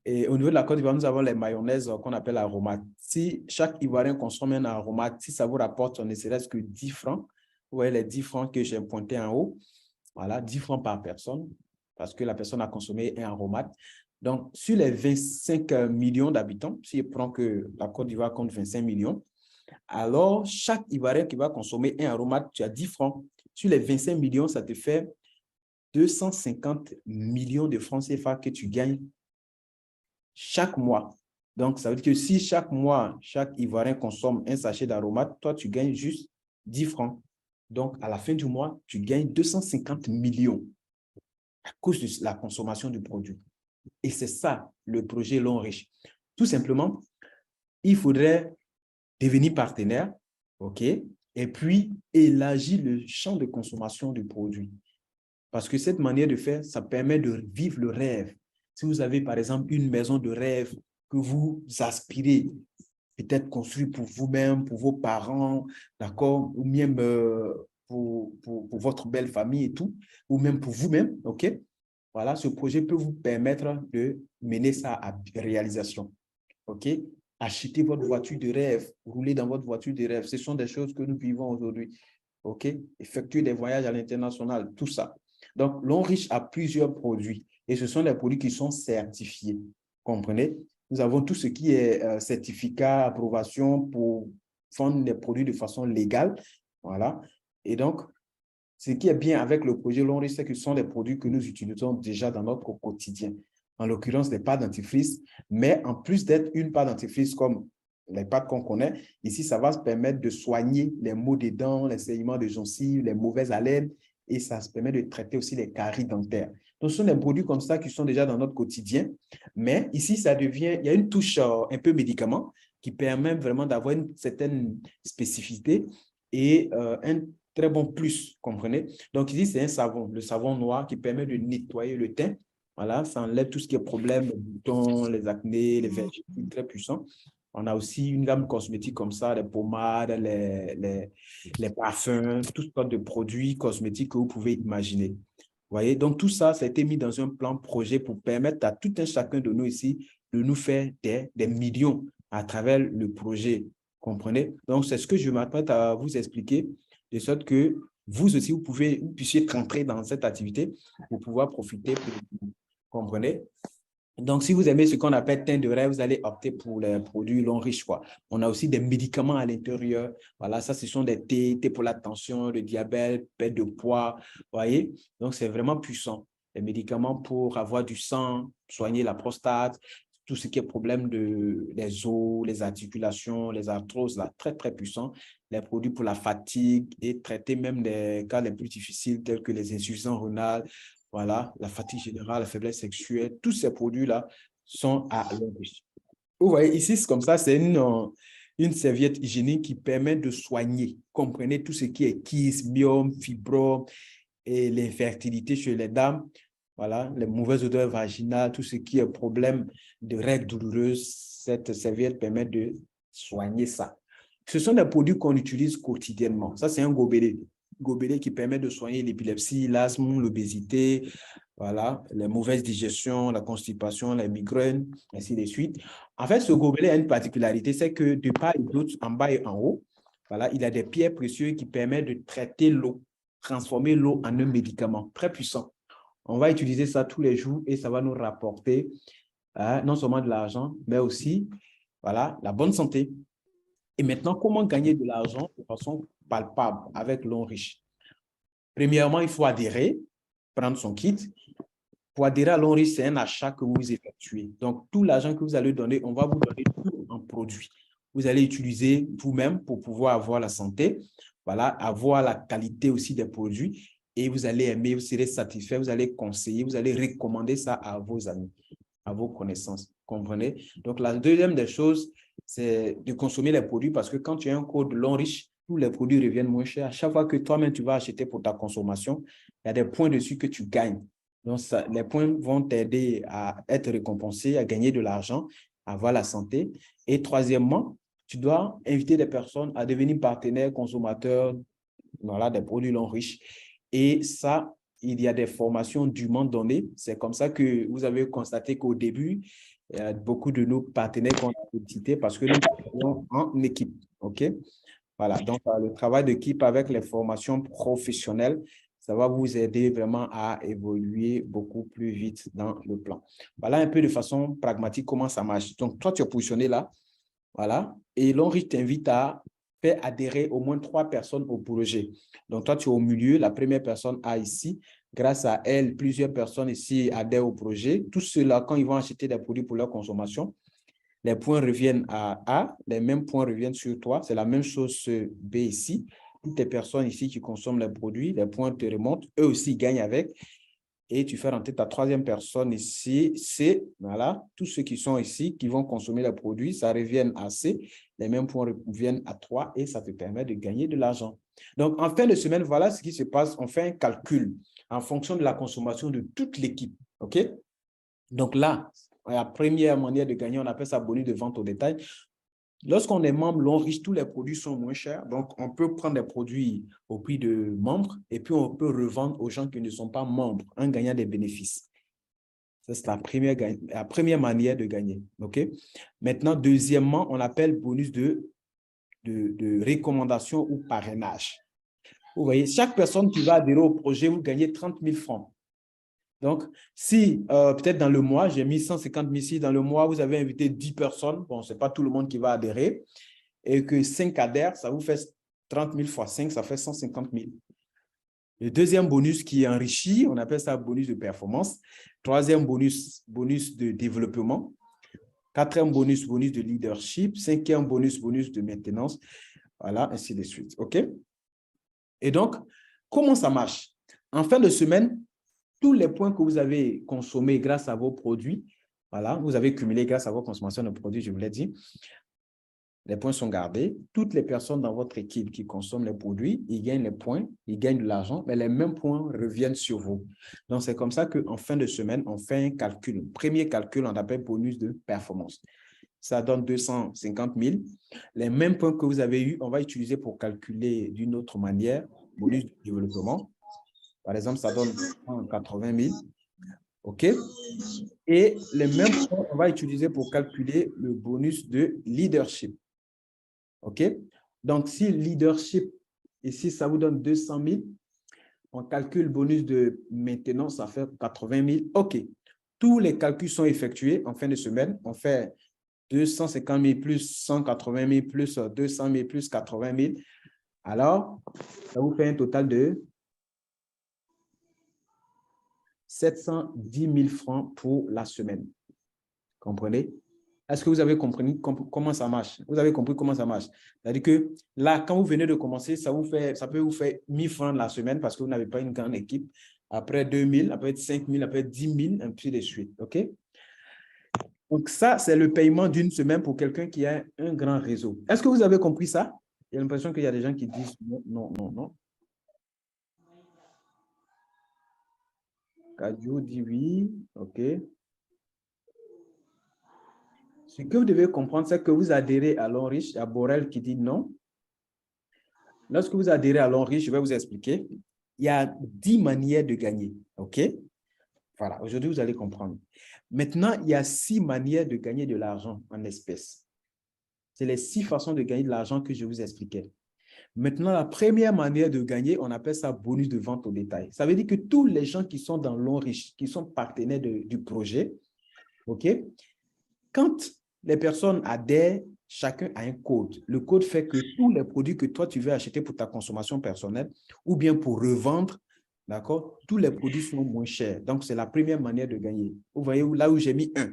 Et au niveau de la Côte d'Ivoire, nous avons les mayonnaises qu'on appelle aromate. Si chaque Ivoirien consomme un aromate, si ça vous rapporte ne serait-ce que 10 francs, vous voyez les 10 francs que j'ai pointés en haut, voilà, 10 francs par personne, parce que la personne a consommé un aromate. Donc, sur les 25 millions d'habitants, si je prends que la Côte d'Ivoire compte 25 millions, alors chaque Ivoirien qui va consommer un aromate, tu as 10 francs. Sur les 25 millions, ça te fait 250 millions de francs CFA que tu gagnes chaque mois. Donc, ça veut dire que si chaque mois, chaque Ivoirien consomme un sachet d'aromates, toi, tu gagnes juste 10 francs. Donc, à la fin du mois, tu gagnes 250 millions à cause de la consommation du produit. Et c'est ça, le projet L'Enriche. Tout simplement, il faudrait devenir partenaire, OK, et puis élargir le champ de consommation du produit. Parce que cette manière de faire, ça permet de vivre le rêve. Si vous avez, par exemple, une maison de rêve que vous aspirez, peut-être construire pour vous-même, pour vos parents, d'accord, ou même pour votre belle famille et tout, ou même pour vous-même, OK? Voilà, ce projet peut vous permettre de mener ça à réalisation, OK? Achetez votre voiture de rêve, roulez dans votre voiture de rêve. Ce sont des choses que nous vivons aujourd'hui, OK? Effectuer des voyages à l'international, tout ça. Donc, l'Enriche a plusieurs produits et ce sont des produits qui sont certifiés. Comprenez? Nous avons tout ce qui est certificat, approbation pour vendre des produits de façon légale. Voilà. Et donc, ce qui est bien avec le projet L'Enriche, c'est que ce sont des produits que nous utilisons déjà dans notre quotidien. En l'occurrence, des pâtes dentifrice, mais en plus d'être une pâte dentifrice comme les pâtes qu'on connaît, ici, ça va se permettre de soigner les maux des dents, les saignements de gencives, les mauvaises haleines, et ça se permet de traiter aussi les caries dentaires. Donc, ce sont des produits comme ça qui sont déjà dans notre quotidien, mais ici, ça devient, il y a une touche un peu médicament qui permet vraiment d'avoir une certaine spécificité et un très bon plus, comprenez? Donc, ici, c'est un savon, le savon noir qui permet de nettoyer le teint. Voilà, ça enlève tout ce qui est problème, les boutons, les acnés, les vergetines, très puissants. On a aussi une gamme cosmétique comme ça, les pommades, les parfums, toutes sortes de produits cosmétiques que vous pouvez imaginer. Vous voyez, donc tout ça, ça a été mis dans un plan projet pour permettre à tout un chacun de nous ici de nous faire des millions à travers le projet. Comprenez? Donc, c'est ce que je m'apprête à vous expliquer, de sorte que vous aussi, vous puissiez rentrer dans cette activité pour pouvoir profiter. Comprenez? Donc, si vous aimez ce qu'on appelle teint de rêve, vous allez opter pour les produits L'Enriche, quoi. On a aussi des médicaments à l'intérieur. Voilà, ça, ce sont des thés pour la tension, le diabète, perte de poids. Vous voyez? Donc, c'est vraiment puissant. Les médicaments pour avoir du sang, soigner la prostate, tout ce qui est problème des os, les articulations, les arthroses, là, très, très puissant. Les produits pour la fatigue et traiter même des cas les plus difficiles tels que les insuffisances rénales, voilà, la fatigue générale, la faiblesse sexuelle, tous ces produits-là sont à l'Enriche. Vous voyez, ici, c'est comme ça, c'est une serviette hygiénique qui permet de soigner. Comprenez tout ce qui est kyste, myome, fibrome et l'infertilité chez les dames. Voilà, les mauvaises odeurs vaginales, tout ce qui est problème de règles douloureuses, cette serviette permet de soigner ça. Ce sont des produits qu'on utilise quotidiennement. Ça, c'est un gobelet. Gobelet qui permet de soigner l'épilepsie, l'asthme, l'obésité, voilà, les mauvaises digestions, la constipation, les migraines, ainsi de suite. En fait, ce gobelet a une particularité, c'est que de part et d'autre, en bas et en haut, voilà, il a des pierres précieuses qui permettent de traiter l'eau, transformer l'eau en un médicament très puissant. On va utiliser ça tous les jours et ça va nous rapporter non seulement de l'argent, mais aussi voilà, la bonne santé. Et maintenant, comment gagner de l'argent de façon palpable avec L'Enriche? Premièrement, il faut adhérer, prendre son kit. Pour adhérer à l'Onriche, c'est un achat que vous effectuez. Donc, tout l'argent que vous allez donner, on va vous donner tout en produit. Vous allez utiliser vous-même pour pouvoir avoir la santé, voilà, avoir la qualité aussi des produits et vous allez aimer, vous serez satisfait, vous allez conseiller, vous allez recommander ça à vos amis, à vos connaissances. Comprenez? Donc, la deuxième des choses, c'est de consommer les produits parce que quand tu as un code l'Onriche, tous les produits reviennent moins chers. À chaque fois que toi-même tu vas acheter pour ta consommation, il y a des points dessus que tu gagnes. Donc, ça, les points vont t'aider à être récompensé, à gagner de l'argent, à avoir la santé. Et troisièmement, tu dois inviter des personnes à devenir partenaires, consommateurs, voilà, des produits non riches. Et ça, il y a des formations dûment données. C'est comme ça que vous avez constaté qu'au début, il y a beaucoup de nos partenaires qu'on a cités parce que nous travaillons en équipe. OK? Voilà, donc le travail d'équipe avec les formations professionnelles, ça va vous aider vraiment à évoluer beaucoup plus vite dans le plan. Voilà un peu de façon pragmatique comment ça marche. Donc, toi, tu es positionné là, voilà, et l'Henri t'invite à faire adhérer au moins 3 personnes au projet. Donc, toi, tu es au milieu, la première personne A ici. Grâce à elle, plusieurs personnes ici adhèrent au projet. Tous ceux-là, quand ils vont acheter des produits pour leur consommation, les points reviennent à A, les mêmes points reviennent sur toi. C'est la même chose sur B ici. Toutes les personnes ici qui consomment les produits, les points te remontent. Eux aussi gagnent avec. Et tu fais rentrer ta troisième personne ici, C. Voilà, tous ceux qui sont ici, qui vont consommer les produits, ça revient à C. Les mêmes points reviennent à 3 et ça te permet de gagner de l'argent. Donc, en fin de semaine, voilà ce qui se passe. On fait un calcul en fonction de la consommation de toute l'équipe. OK? Donc là, la première manière de gagner, on appelle ça bonus de vente au détail. Lorsqu'on est membre, l'Onriche, tous les produits sont moins chers. Donc, on peut prendre des produits au prix de membres et puis on peut revendre aux gens qui ne sont pas membres en gagnant des bénéfices. Ça, c'est la première manière de gagner. OK? Maintenant, deuxièmement, on appelle bonus de recommandation ou parrainage. Vous voyez, chaque personne qui va adhérer au projet, vous gagnez 30 000 francs. Donc, si peut-être dans le mois, j'ai mis 150 000 ici, dans le mois, vous avez invité 10 personnes, bon, ce n'est pas tout le monde qui va adhérer, et que 5 adhèrent, ça vous fait 30 000 fois 5, ça fait 150 000. Le deuxième bonus qui enrichit, on appelle ça bonus de performance. Troisième bonus, bonus de développement. Quatrième bonus, bonus de leadership. Cinquième bonus, bonus de maintenance. Voilà, ainsi de suite. OK? Et donc, comment ça marche? En fin de semaine, tous les points que vous avez consommés grâce à vos produits, voilà, vous avez cumulé grâce à vos consommations de produits, je vous l'ai dit, les points sont gardés. Toutes les personnes dans votre équipe qui consomment les produits, ils gagnent les points, ils gagnent de l'argent, mais les mêmes points reviennent sur vous. Donc, c'est comme ça qu'en fin de semaine, on fait un calcul. Premier calcul, on appelle bonus de performance. Ça donne 250 000. Les mêmes points que vous avez eus, on va utiliser pour calculer d'une autre manière, bonus de développement. Par exemple, ça donne 180 000. OK? Et les mêmes points, on va utiliser pour calculer le bonus de leadership. OK? Donc, si leadership, ici, ça vous donne 200 000, on calcule bonus de maintenance, ça fait 80 000. OK. Tous les calculs sont effectués en fin de semaine. On fait 250 000 plus 180 000 plus 200 000 plus 80 000. Alors, ça vous fait un total de 710 000 francs pour la semaine. Comprenez? Est-ce que vous avez compris comment ça marche? Vous avez compris comment ça marche? C'est-à-dire que là, quand vous venez de commencer, ça peut vous faire 1 000 francs la semaine parce que vous n'avez pas une grande équipe. Après 2 000, après 5 000, après 10 000, ainsi de suite. OK? Donc, ça, c'est le paiement d'une semaine pour quelqu'un qui a un grand réseau. Est-ce que vous avez compris ça? J'ai l'impression qu'il y a des gens qui disent non, non, non, non. Kadio dit oui. OK. Ce que vous devez comprendre, c'est que vous adhérez à l'Onriche. Il y a Borel qui dit non. Lorsque vous adhérez à l'Onriche, je vais vous expliquer. Il y a 10 manières de gagner. OK? Voilà, aujourd'hui, vous allez comprendre. Maintenant, il y a 6 manières de gagner de l'argent en espèces. C'est les 6 façons de gagner de l'argent que je vous expliquais. Maintenant, la première manière de gagner, on appelle ça bonus de vente au détail. Ça veut dire que tous les gens qui sont dans l'Onriche, qui sont partenaires du projet, OK? Quand les personnes adhèrent, chacun a un code. Le code fait que tous les produits que toi, tu veux acheter pour ta consommation personnelle ou bien pour revendre, d'accord, tous les produits sont moins chers. Donc, c'est la première manière de gagner. Vous voyez là où j'ai mis 1.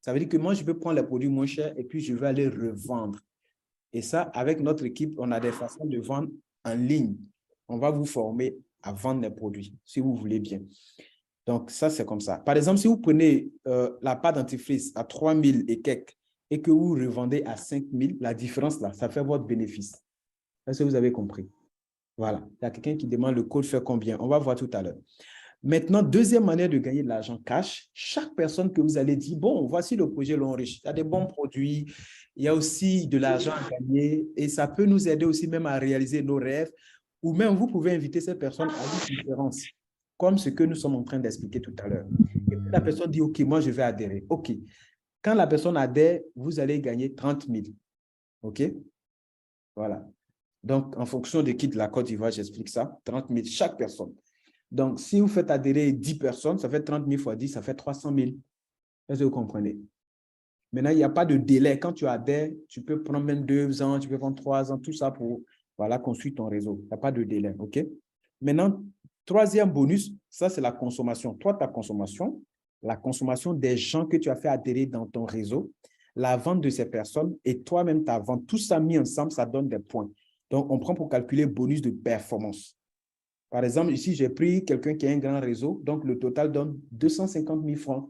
Ça veut dire que moi, je peux prendre les produits moins chers et puis je vais aller revendre. Et ça, avec notre équipe, on a des façons de vendre en ligne. On va vous former à vendre les produits, si vous voulez bien. Donc, ça, c'est comme ça. Par exemple, si vous prenez la pâte dentifrice à 3 000 et quelques et que vous revendez à 5 000, la différence là, ça fait votre bénéfice. Est-ce que vous avez compris? Voilà. Il y a quelqu'un qui demande le code fait combien. On va voir tout à l'heure. Maintenant, deuxième manière de gagner de l'argent cash, chaque personne que vous allez dire, bon, voici le projet Long Riche. Il y a des bons produits, il y a aussi de l'argent à gagner et ça peut nous aider aussi même à réaliser nos rêves ou même vous pouvez inviter cette personne à une conférence, comme ce que nous sommes en train d'expliquer tout à l'heure. Et puis la personne dit, OK, moi je vais adhérer. OK. Quand la personne adhère, vous allez gagner 30 000. OK? Voilà. Donc, en fonction de qui de la Côte d'Ivoire, j'explique ça. 30 000 chaque personne. Donc, si vous faites adhérer 10 personnes, ça fait 30 000 fois 10, ça fait 300 000. Est-ce que vous comprenez? Maintenant, il n'y a pas de délai. Quand tu adhères, tu peux prendre même 2 ans, tu peux prendre 3 ans, tout ça pour construire ton réseau. Il n'y a pas de délai. OK? Maintenant, troisième bonus, ça, c'est la consommation. Toi, ta consommation, la consommation des gens que tu as fait adhérer dans ton réseau, la vente de ces personnes et toi-même ta vente, tout ça mis ensemble, ça donne des points. Donc, on prend pour calculer bonus de performance. Par exemple, ici, j'ai pris quelqu'un qui a un grand réseau, donc le total donne 250 000 francs.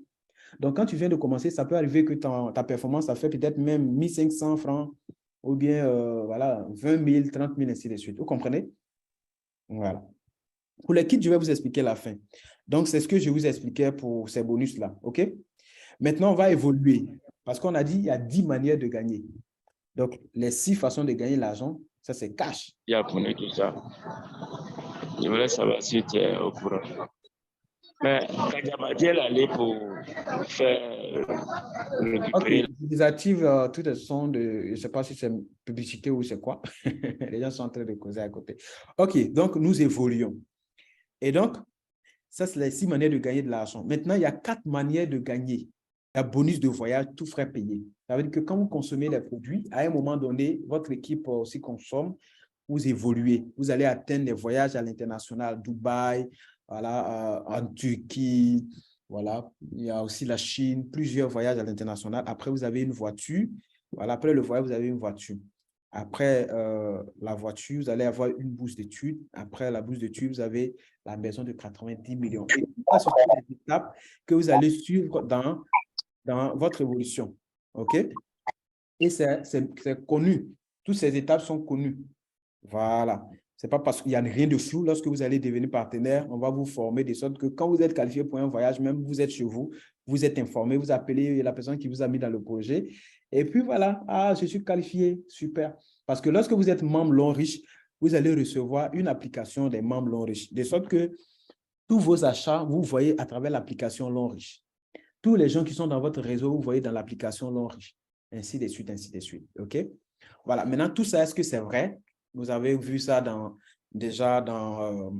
Donc, quand tu viens de commencer, ça peut arriver que ta performance, ça fait peut-être même 1 500 francs ou bien voilà, 20 000, 30 000, ainsi de suite. Vous comprenez? Voilà. Pour les kits, je vais vous expliquer la fin. Donc, c'est ce que je vous expliquais pour ces bonus-là. OK? Maintenant, on va évoluer parce qu'on a dit qu'il y a 10 manières de gagner. Donc, les 6 façons de gagner l'argent, ça, c'est cash. Il apprenait tout ça. Je voulais savoir si tu es au courant. Mais Kadiabadi, elle allait pour faire récupérer. Ok, je désactive tous les sons de, je ne sais pas si c'est une publicité ou c'est quoi. Les gens sont en train de causer à côté. Ok, donc nous évoluons. Et donc, ça, c'est les 6 manières de gagner de l'argent. Maintenant, il y a 4 manières de gagner. Il y a bonus de voyage, tout frais payé. Ça veut dire que quand vous consommez les produits, à un moment donné, votre équipe aussi consomme, vous évoluez. Vous allez atteindre les voyages à l'international, Dubaï, voilà, en Turquie, voilà. Il y a aussi la Chine, plusieurs voyages à l'international. Après, vous avez une voiture. Voilà, après le voyage, vous avez une voiture. Après la voiture, vous allez avoir une bourse d'études. Après la bourse d'études, vous avez la maison de 90 millions. Et ça, ce sont les étapes que vous allez suivre dans votre évolution. OK? Et c'est connu. Toutes ces étapes sont connues. Voilà. Ce n'est pas parce qu'il n'y a rien de flou. Lorsque vous allez devenir partenaire, on va vous former de sorte que quand vous êtes qualifié pour un voyage, même vous êtes chez vous, vous êtes informé, vous appelez la personne qui vous a mis dans le projet. Et puis voilà, ah, je suis qualifié, super. Parce que lorsque vous êtes membre Long Riche, vous allez recevoir une application des membres Long Riche. De sorte que tous vos achats, vous voyez à travers l'application Long Riche. Tous les gens qui sont dans votre réseau, vous voyez dans l'application Long Riche. Ainsi de suite, ainsi de suite. OK? Voilà. Maintenant, tout ça, est-ce que c'est vrai? Vous avez vu ça déjà dans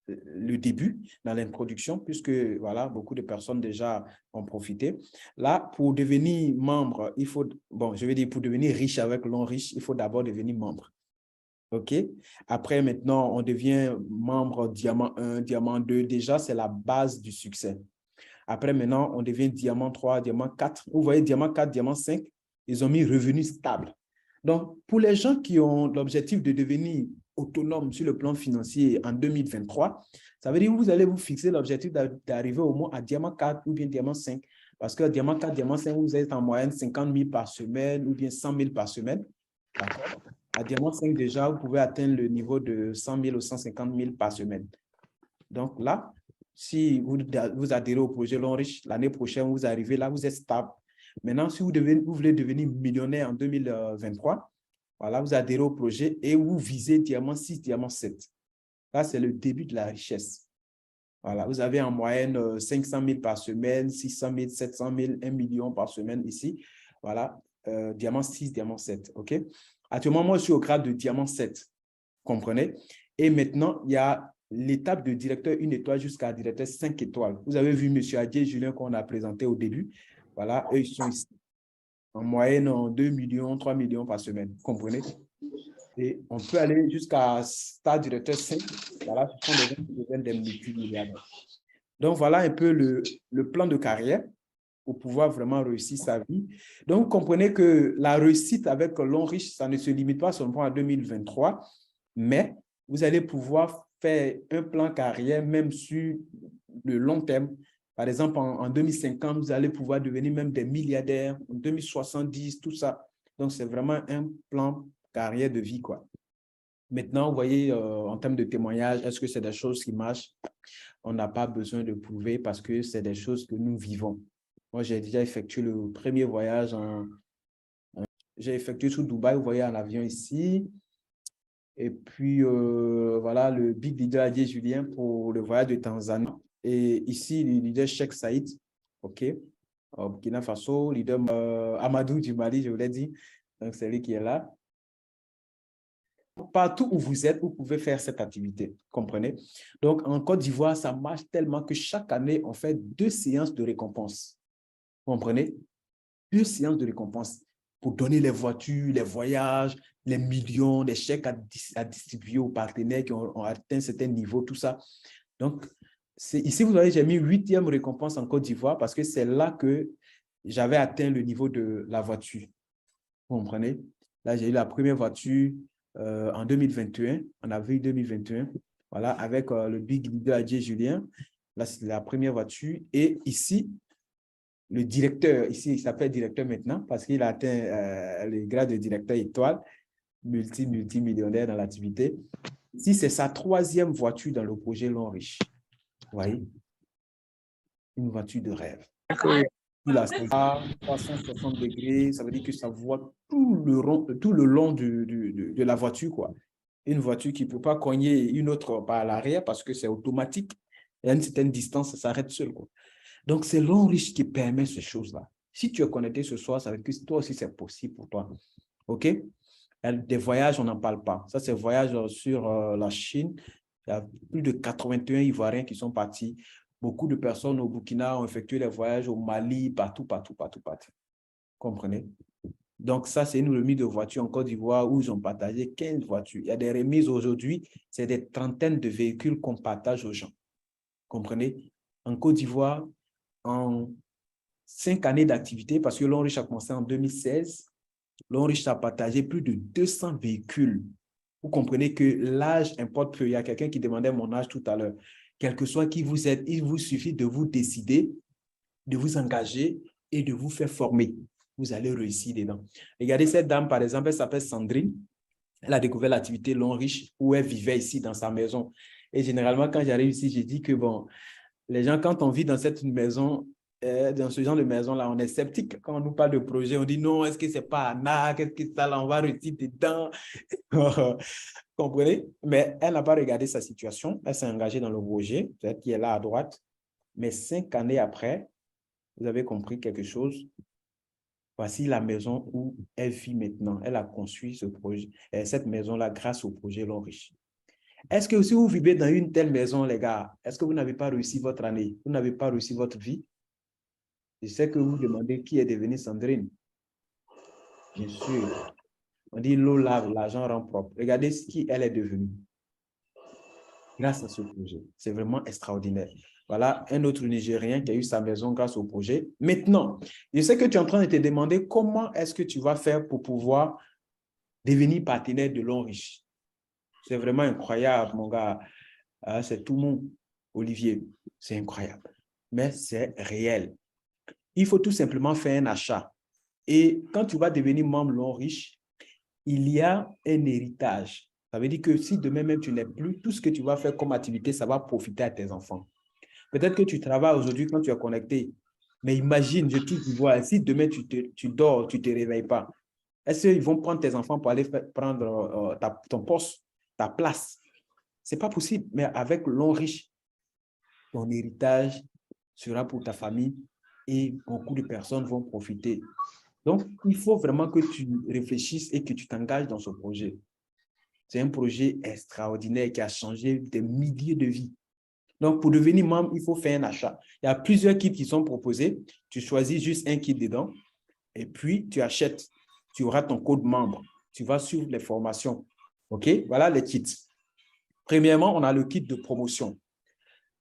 le début, dans l'introduction, puisque voilà, beaucoup de personnes déjà ont profité. Là, pour devenir membre, il faut, bon, je vais dire, pour devenir riche avec Long Riche, il faut d'abord devenir membre. OK? Après, maintenant, on devient membre Diamant 1, Diamant 2. Déjà, c'est la base du succès. Après, maintenant, on devient Diamant 3, Diamant 4. Vous voyez, Diamant 4, Diamant 5, ils ont mis revenu stable. Donc, pour les gens qui ont l'objectif de devenir autonome sur le plan financier en 2023, ça veut dire que vous allez vous fixer l'objectif d'arriver au moins à Diamant 4 ou bien Diamant 5. Parce que Diamant 4, Diamant 5, vous êtes en moyenne 50 000 par semaine ou bien 100 000 par semaine. D'accord? À Diamant 5, déjà, vous pouvez atteindre le niveau de 100 000 ou 150 000 par semaine. Donc là, si vous adhérez au projet Long Riche, l'année prochaine, vous arrivez là, vous êtes stable. Maintenant, si vous voulez devenir millionnaire en 2023, voilà, vous adhérez au projet et vous visez Diamant 6, Diamant 7. Là, c'est le début de la richesse. Voilà, vous avez en moyenne 500 000 par semaine, 600 000, 700 000, 1 million par semaine ici. Voilà, Diamant 6, Diamant 7. OK? Actuellement, moi, je suis au grade de Diamant 7. Vous comprenez? Et maintenant, il y a l'étape de directeur 1 étoile jusqu'à directeur 5 étoiles. Vous avez vu M. Adier Julien qu'on a présenté au début. Voilà, eux, ils sont ici. en moyenne en 2 millions, 3 millions par semaine. Vous comprenez? Et on peut aller jusqu'à stade directeur 5. Voilà, ce sont des gens qui deviennent des multimilliardaires. Donc, voilà un peu le plan de carrière pour pouvoir vraiment réussir sa vie. Donc, vous comprenez que la réussite avec l'Onriche, ça ne se limite pas seulement à 2023, mais vous allez pouvoir faire un plan carrière même sur le long terme. Par exemple, en 2050, vous allez pouvoir devenir même des milliardaires, en 2070, tout ça. Donc, c'est vraiment un plan carrière de vie, quoi. Maintenant, vous voyez, en termes de témoignage, est-ce que c'est des choses qui marchent? On n'a pas besoin de prouver parce que c'est des choses que nous vivons. Moi, j'ai déjà effectué le premier voyage j'ai effectué sur Dubaï, vous voyez, en avion ici. Et puis, voilà, le big leader Adié Julien pour le voyage de Tanzanie. Et ici, le leader Cheikh Saïd, OK, au Burkina Faso, leader Amadou du Mali, je vous l'ai dit. Donc, c'est lui qui est là. Partout où vous êtes, vous pouvez faire cette activité, comprenez? Donc, en Côte d'Ivoire, ça marche tellement que chaque année, on fait 2 séances de récompense. Vous comprenez? 2 séances de récompense pour donner les voitures, les voyages, les millions, les chèques à distribuer aux partenaires qui ont atteint un certain niveau, tout ça. Donc, ici, vous voyez, j'ai mis 8e récompense en Côte d'Ivoire parce que c'est là que j'avais atteint le niveau de la voiture. Vous comprenez? Là, j'ai eu la première voiture en 2021, en avril 2021, voilà, avec le big leader Adjé Julien. Là, c'est la première voiture. Et ici, le directeur, ici, il s'appelle directeur maintenant parce qu'il a atteint le grade de directeur étoile, multimillionnaire dans l'activité. Ici, c'est sa 3e voiture dans le projet L'Enriche. Vous voyez? Une voiture de rêve. Il a 360 degrés, ça veut dire que ça voit tout le long de la voiture, quoi. Une voiture qui ne peut pas cogner une autre par l'arrière parce que c'est automatique. Et à une certaine distance, ça s'arrête seul, quoi. Donc, c'est L'Enriche qui permet ces choses-là. Si tu es connecté ce soir, ça veut dire que toi aussi, c'est possible pour toi. OK? Des voyages, on n'en parle pas. Ça, c'est voyage sur la Chine. Il y a plus de 81 Ivoiriens qui sont partis. Beaucoup de personnes au Burkina ont effectué des voyages au Mali, partout. Comprenez? Donc, ça, c'est une remise de voitures en Côte d'Ivoire où ils ont partagé 15 voitures. Il y a des remises aujourd'hui, c'est des trentaines de véhicules qu'on partage aux gens. Comprenez? En Côte d'Ivoire, en 5 années d'activité, parce que L'Enriche a commencé en 2016, L'Enriche a partagé plus de 200 véhicules. Vous comprenez que l'âge importe peu. Il y a quelqu'un qui demandait mon âge tout à l'heure. Quel que soit qui vous êtes, il vous suffit de vous décider, de vous engager et de vous faire former. Vous allez réussir dedans. Regardez cette dame, par exemple, elle s'appelle Sandrine. Elle a découvert l'activité L'Enriche où elle vivait ici dans sa maison. Et généralement, quand j'arrive ici, je dis que bon, les gens, quand on vit dans cette maison, dans ce genre de maison-là, on est sceptique. Quand on nous parle de projet, on dit non, est-ce que c'est pas Anna? Qu'est-ce que ça, là, on va réussir dedans? Comprenez? Mais elle n'a pas regardé sa situation. Elle s'est engagée dans le projet, peut-être qui est là à droite. Mais 5 années après, vous avez compris quelque chose. Voici la maison où elle vit maintenant. Elle a construit ce projet, cette maison-là grâce au projet L'Enriche. Est-ce que si vous vivez dans une telle maison, les gars, est-ce que vous n'avez pas réussi votre année? Vous n'avez pas réussi votre vie? Je sais que vous demandez qui est devenue Sandrine. Bien sûr. On dit l'eau lave, l'argent rend propre. Regardez ce qu'elle est devenue grâce à ce projet. C'est vraiment extraordinaire. Voilà un autre Nigérien qui a eu sa maison grâce au projet. Maintenant, je sais que tu es en train de te demander comment est-ce que tu vas faire pour pouvoir devenir partenaire de L'Enriche. C'est vraiment incroyable, mon gars. C'est tout mon Olivier. C'est incroyable. Mais c'est réel. Il faut tout simplement faire un achat. Et quand tu vas devenir membre L'Enriche, il y a un héritage. Ça veut dire que si demain même tu n'es plus, tout ce que tu vas faire comme activité, ça va profiter à tes enfants. Peut-être que tu travailles aujourd'hui quand tu es connecté. Mais imagine, je touche du bois, si demain tu dors, tu ne te réveilles pas, est-ce qu'ils vont prendre tes enfants pour aller prendre ton poste, ta place? Ce n'est pas possible. Mais avec L'Enriche, ton héritage sera pour ta famille et beaucoup de personnes vont profiter. Donc, il faut vraiment que tu réfléchisses et que tu t'engages dans ce projet. C'est un projet extraordinaire qui a changé des milliers de vies. Donc, pour devenir membre, il faut faire un achat. Il y a plusieurs kits qui sont proposés. Tu choisis juste un kit dedans Et puis, tu achètes. Tu auras ton code membre. Tu vas suivre les formations. OK? Voilà les kits. Premièrement, on a le kit de promotion.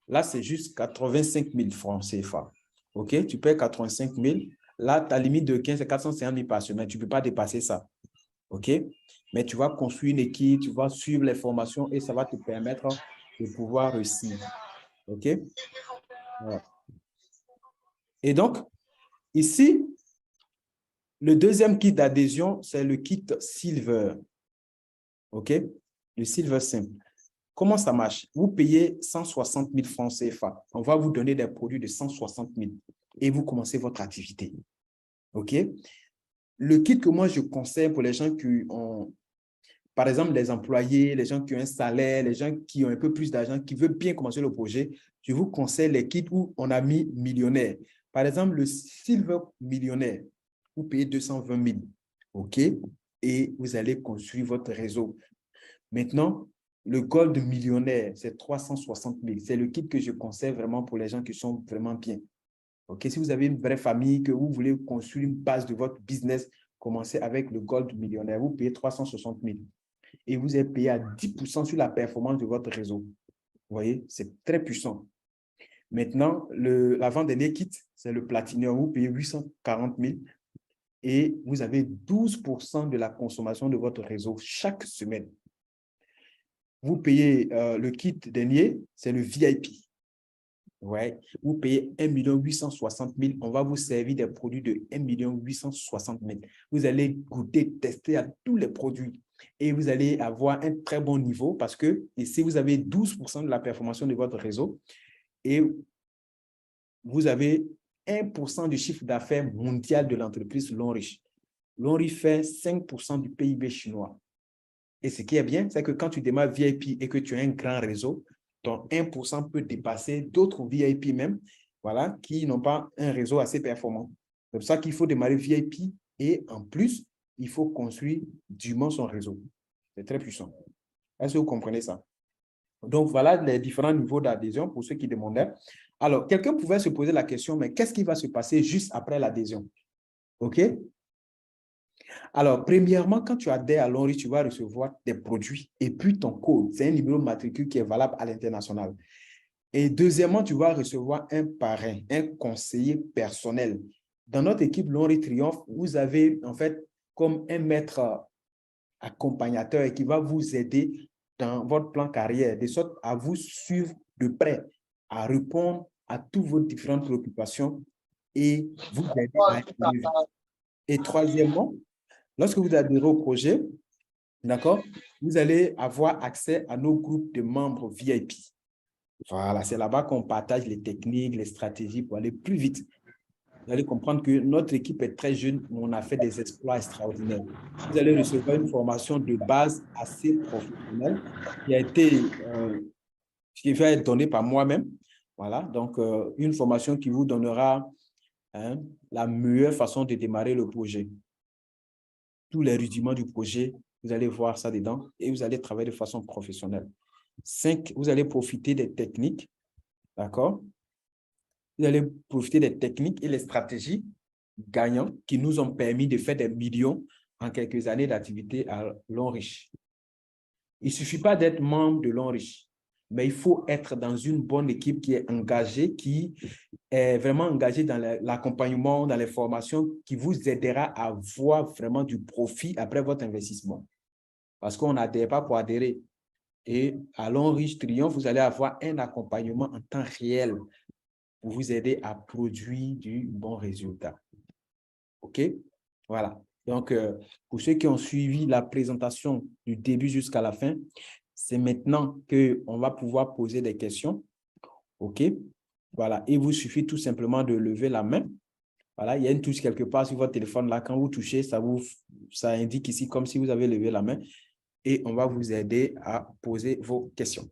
Là, c'est juste 85 000 francs CFA. OK? Tu payes 85 000. Là, ta limite de 15 c'est 450 000 par semaine. Tu ne peux pas dépasser ça. OK? Mais tu vas construire une équipe, tu vas suivre les formations et ça va te permettre de pouvoir réussir. OK? Voilà. Et donc, ici, le deuxième kit d'adhésion, c'est le kit Silver. OK? Le Silver simple. Comment ça marche? Vous payez 160 000 francs CFA. On va vous donner des produits de 160 000 et vous commencez votre activité. OK? Le kit que moi, je conseille pour les gens qui ont, par exemple, les employés, les gens qui ont un salaire, les gens qui ont un peu plus d'argent, qui veulent bien commencer le projet, je vous conseille les kits où on a mis millionnaire. Par exemple, le Silver millionnaire, vous payez 220 000. OK? Et vous allez construire votre réseau. Maintenant, le Gold millionnaire, c'est 360 000. C'est le kit que je conseille vraiment pour les gens qui sont vraiment bien. OK? Si vous avez une vraie famille, que vous voulez construire une base de votre business, commencez avec le Gold millionnaire. Vous payez 360 000. Et vous êtes payé à 10% sur la performance de votre réseau. Vous voyez, c'est très puissant. Maintenant, l'avant-dernier kit, c'est le Platinum. Vous payez 840 000 et vous avez 12% de la consommation de votre réseau chaque semaine. Vous payez le kit dernier, c'est le VIP. Ouais. Vous payez 1 860 000. On va vous servir des produits de 1 860 000. Vous allez goûter, tester à tous les produits et vous allez avoir un très bon niveau parce que ici, vous avez 12% de la performance de votre réseau et vous avez 1% du chiffre d'affaires mondial de l'entreprise Lonrich. Lonrich fait 5% du PIB chinois. Et ce qui est bien, c'est que quand tu démarres VIP et que tu as un grand réseau, ton 1% peut dépasser d'autres VIP même, voilà, qui n'ont pas un réseau assez performant. C'est pour ça qu'il faut démarrer VIP et en plus, il faut construire dûment son réseau. C'est très puissant. Est-ce que vous comprenez ça? Donc, voilà les différents niveaux d'adhésion pour ceux qui demandaient. Alors, quelqu'un pouvait se poser la question, mais qu'est-ce qui va se passer juste après l'adhésion? OK? Alors, premièrement, quand tu adhères à Lonrich, tu vas recevoir des produits et puis ton code. C'est un numéro de matricule qui est valable à l'international. Et deuxièmement, tu vas recevoir un parrain, un conseiller personnel. Dans notre équipe Lonrich Triomphe, vous avez en fait comme un maître accompagnateur qui va vous aider dans votre plan carrière, de sorte à vous suivre de près, à répondre à toutes vos différentes préoccupations et vous aider à évoluer. Et troisièmement, lorsque vous adhérez au projet, d'accord, vous allez avoir accès à nos groupes de membres VIP. Voilà, c'est là-bas qu'on partage les techniques, les stratégies pour aller plus vite. Vous allez comprendre que notre équipe est très jeune, mais on a fait des exploits extraordinaires. Vous allez recevoir une formation de base assez professionnelle qui va être donnée par moi-même. Voilà, donc une formation qui vous donnera la meilleure façon de démarrer le projet. Tous les rudiments du projet, vous allez voir ça dedans et vous allez travailler de façon professionnelle. 5, vous allez profiter des techniques, d'accord? Vous allez profiter des techniques et les stratégies gagnantes qui nous ont permis de faire des millions en quelques années d'activité à Lonrich. Il ne suffit pas d'être membre de Lonrich, mais il faut être dans une bonne équipe qui est engagée, qui est vraiment engagée dans l'accompagnement, dans les formations, qui vous aidera à voir vraiment du profit après votre investissement. Parce qu'on n'adhère pas pour adhérer. Et à Lonrich Triomphe, vous allez avoir un accompagnement en temps réel pour vous aider à produire du bon résultat. OK? Voilà. Donc, pour ceux qui ont suivi la présentation du début jusqu'à la fin, c'est maintenant qu'on va pouvoir poser des questions. OK? Voilà. Il vous suffit tout simplement de lever la main. Voilà. Il y a une touche quelque part sur votre téléphone là. Quand vous touchez, ça indique ici comme si vous avez levé la main et on va vous aider à poser vos questions.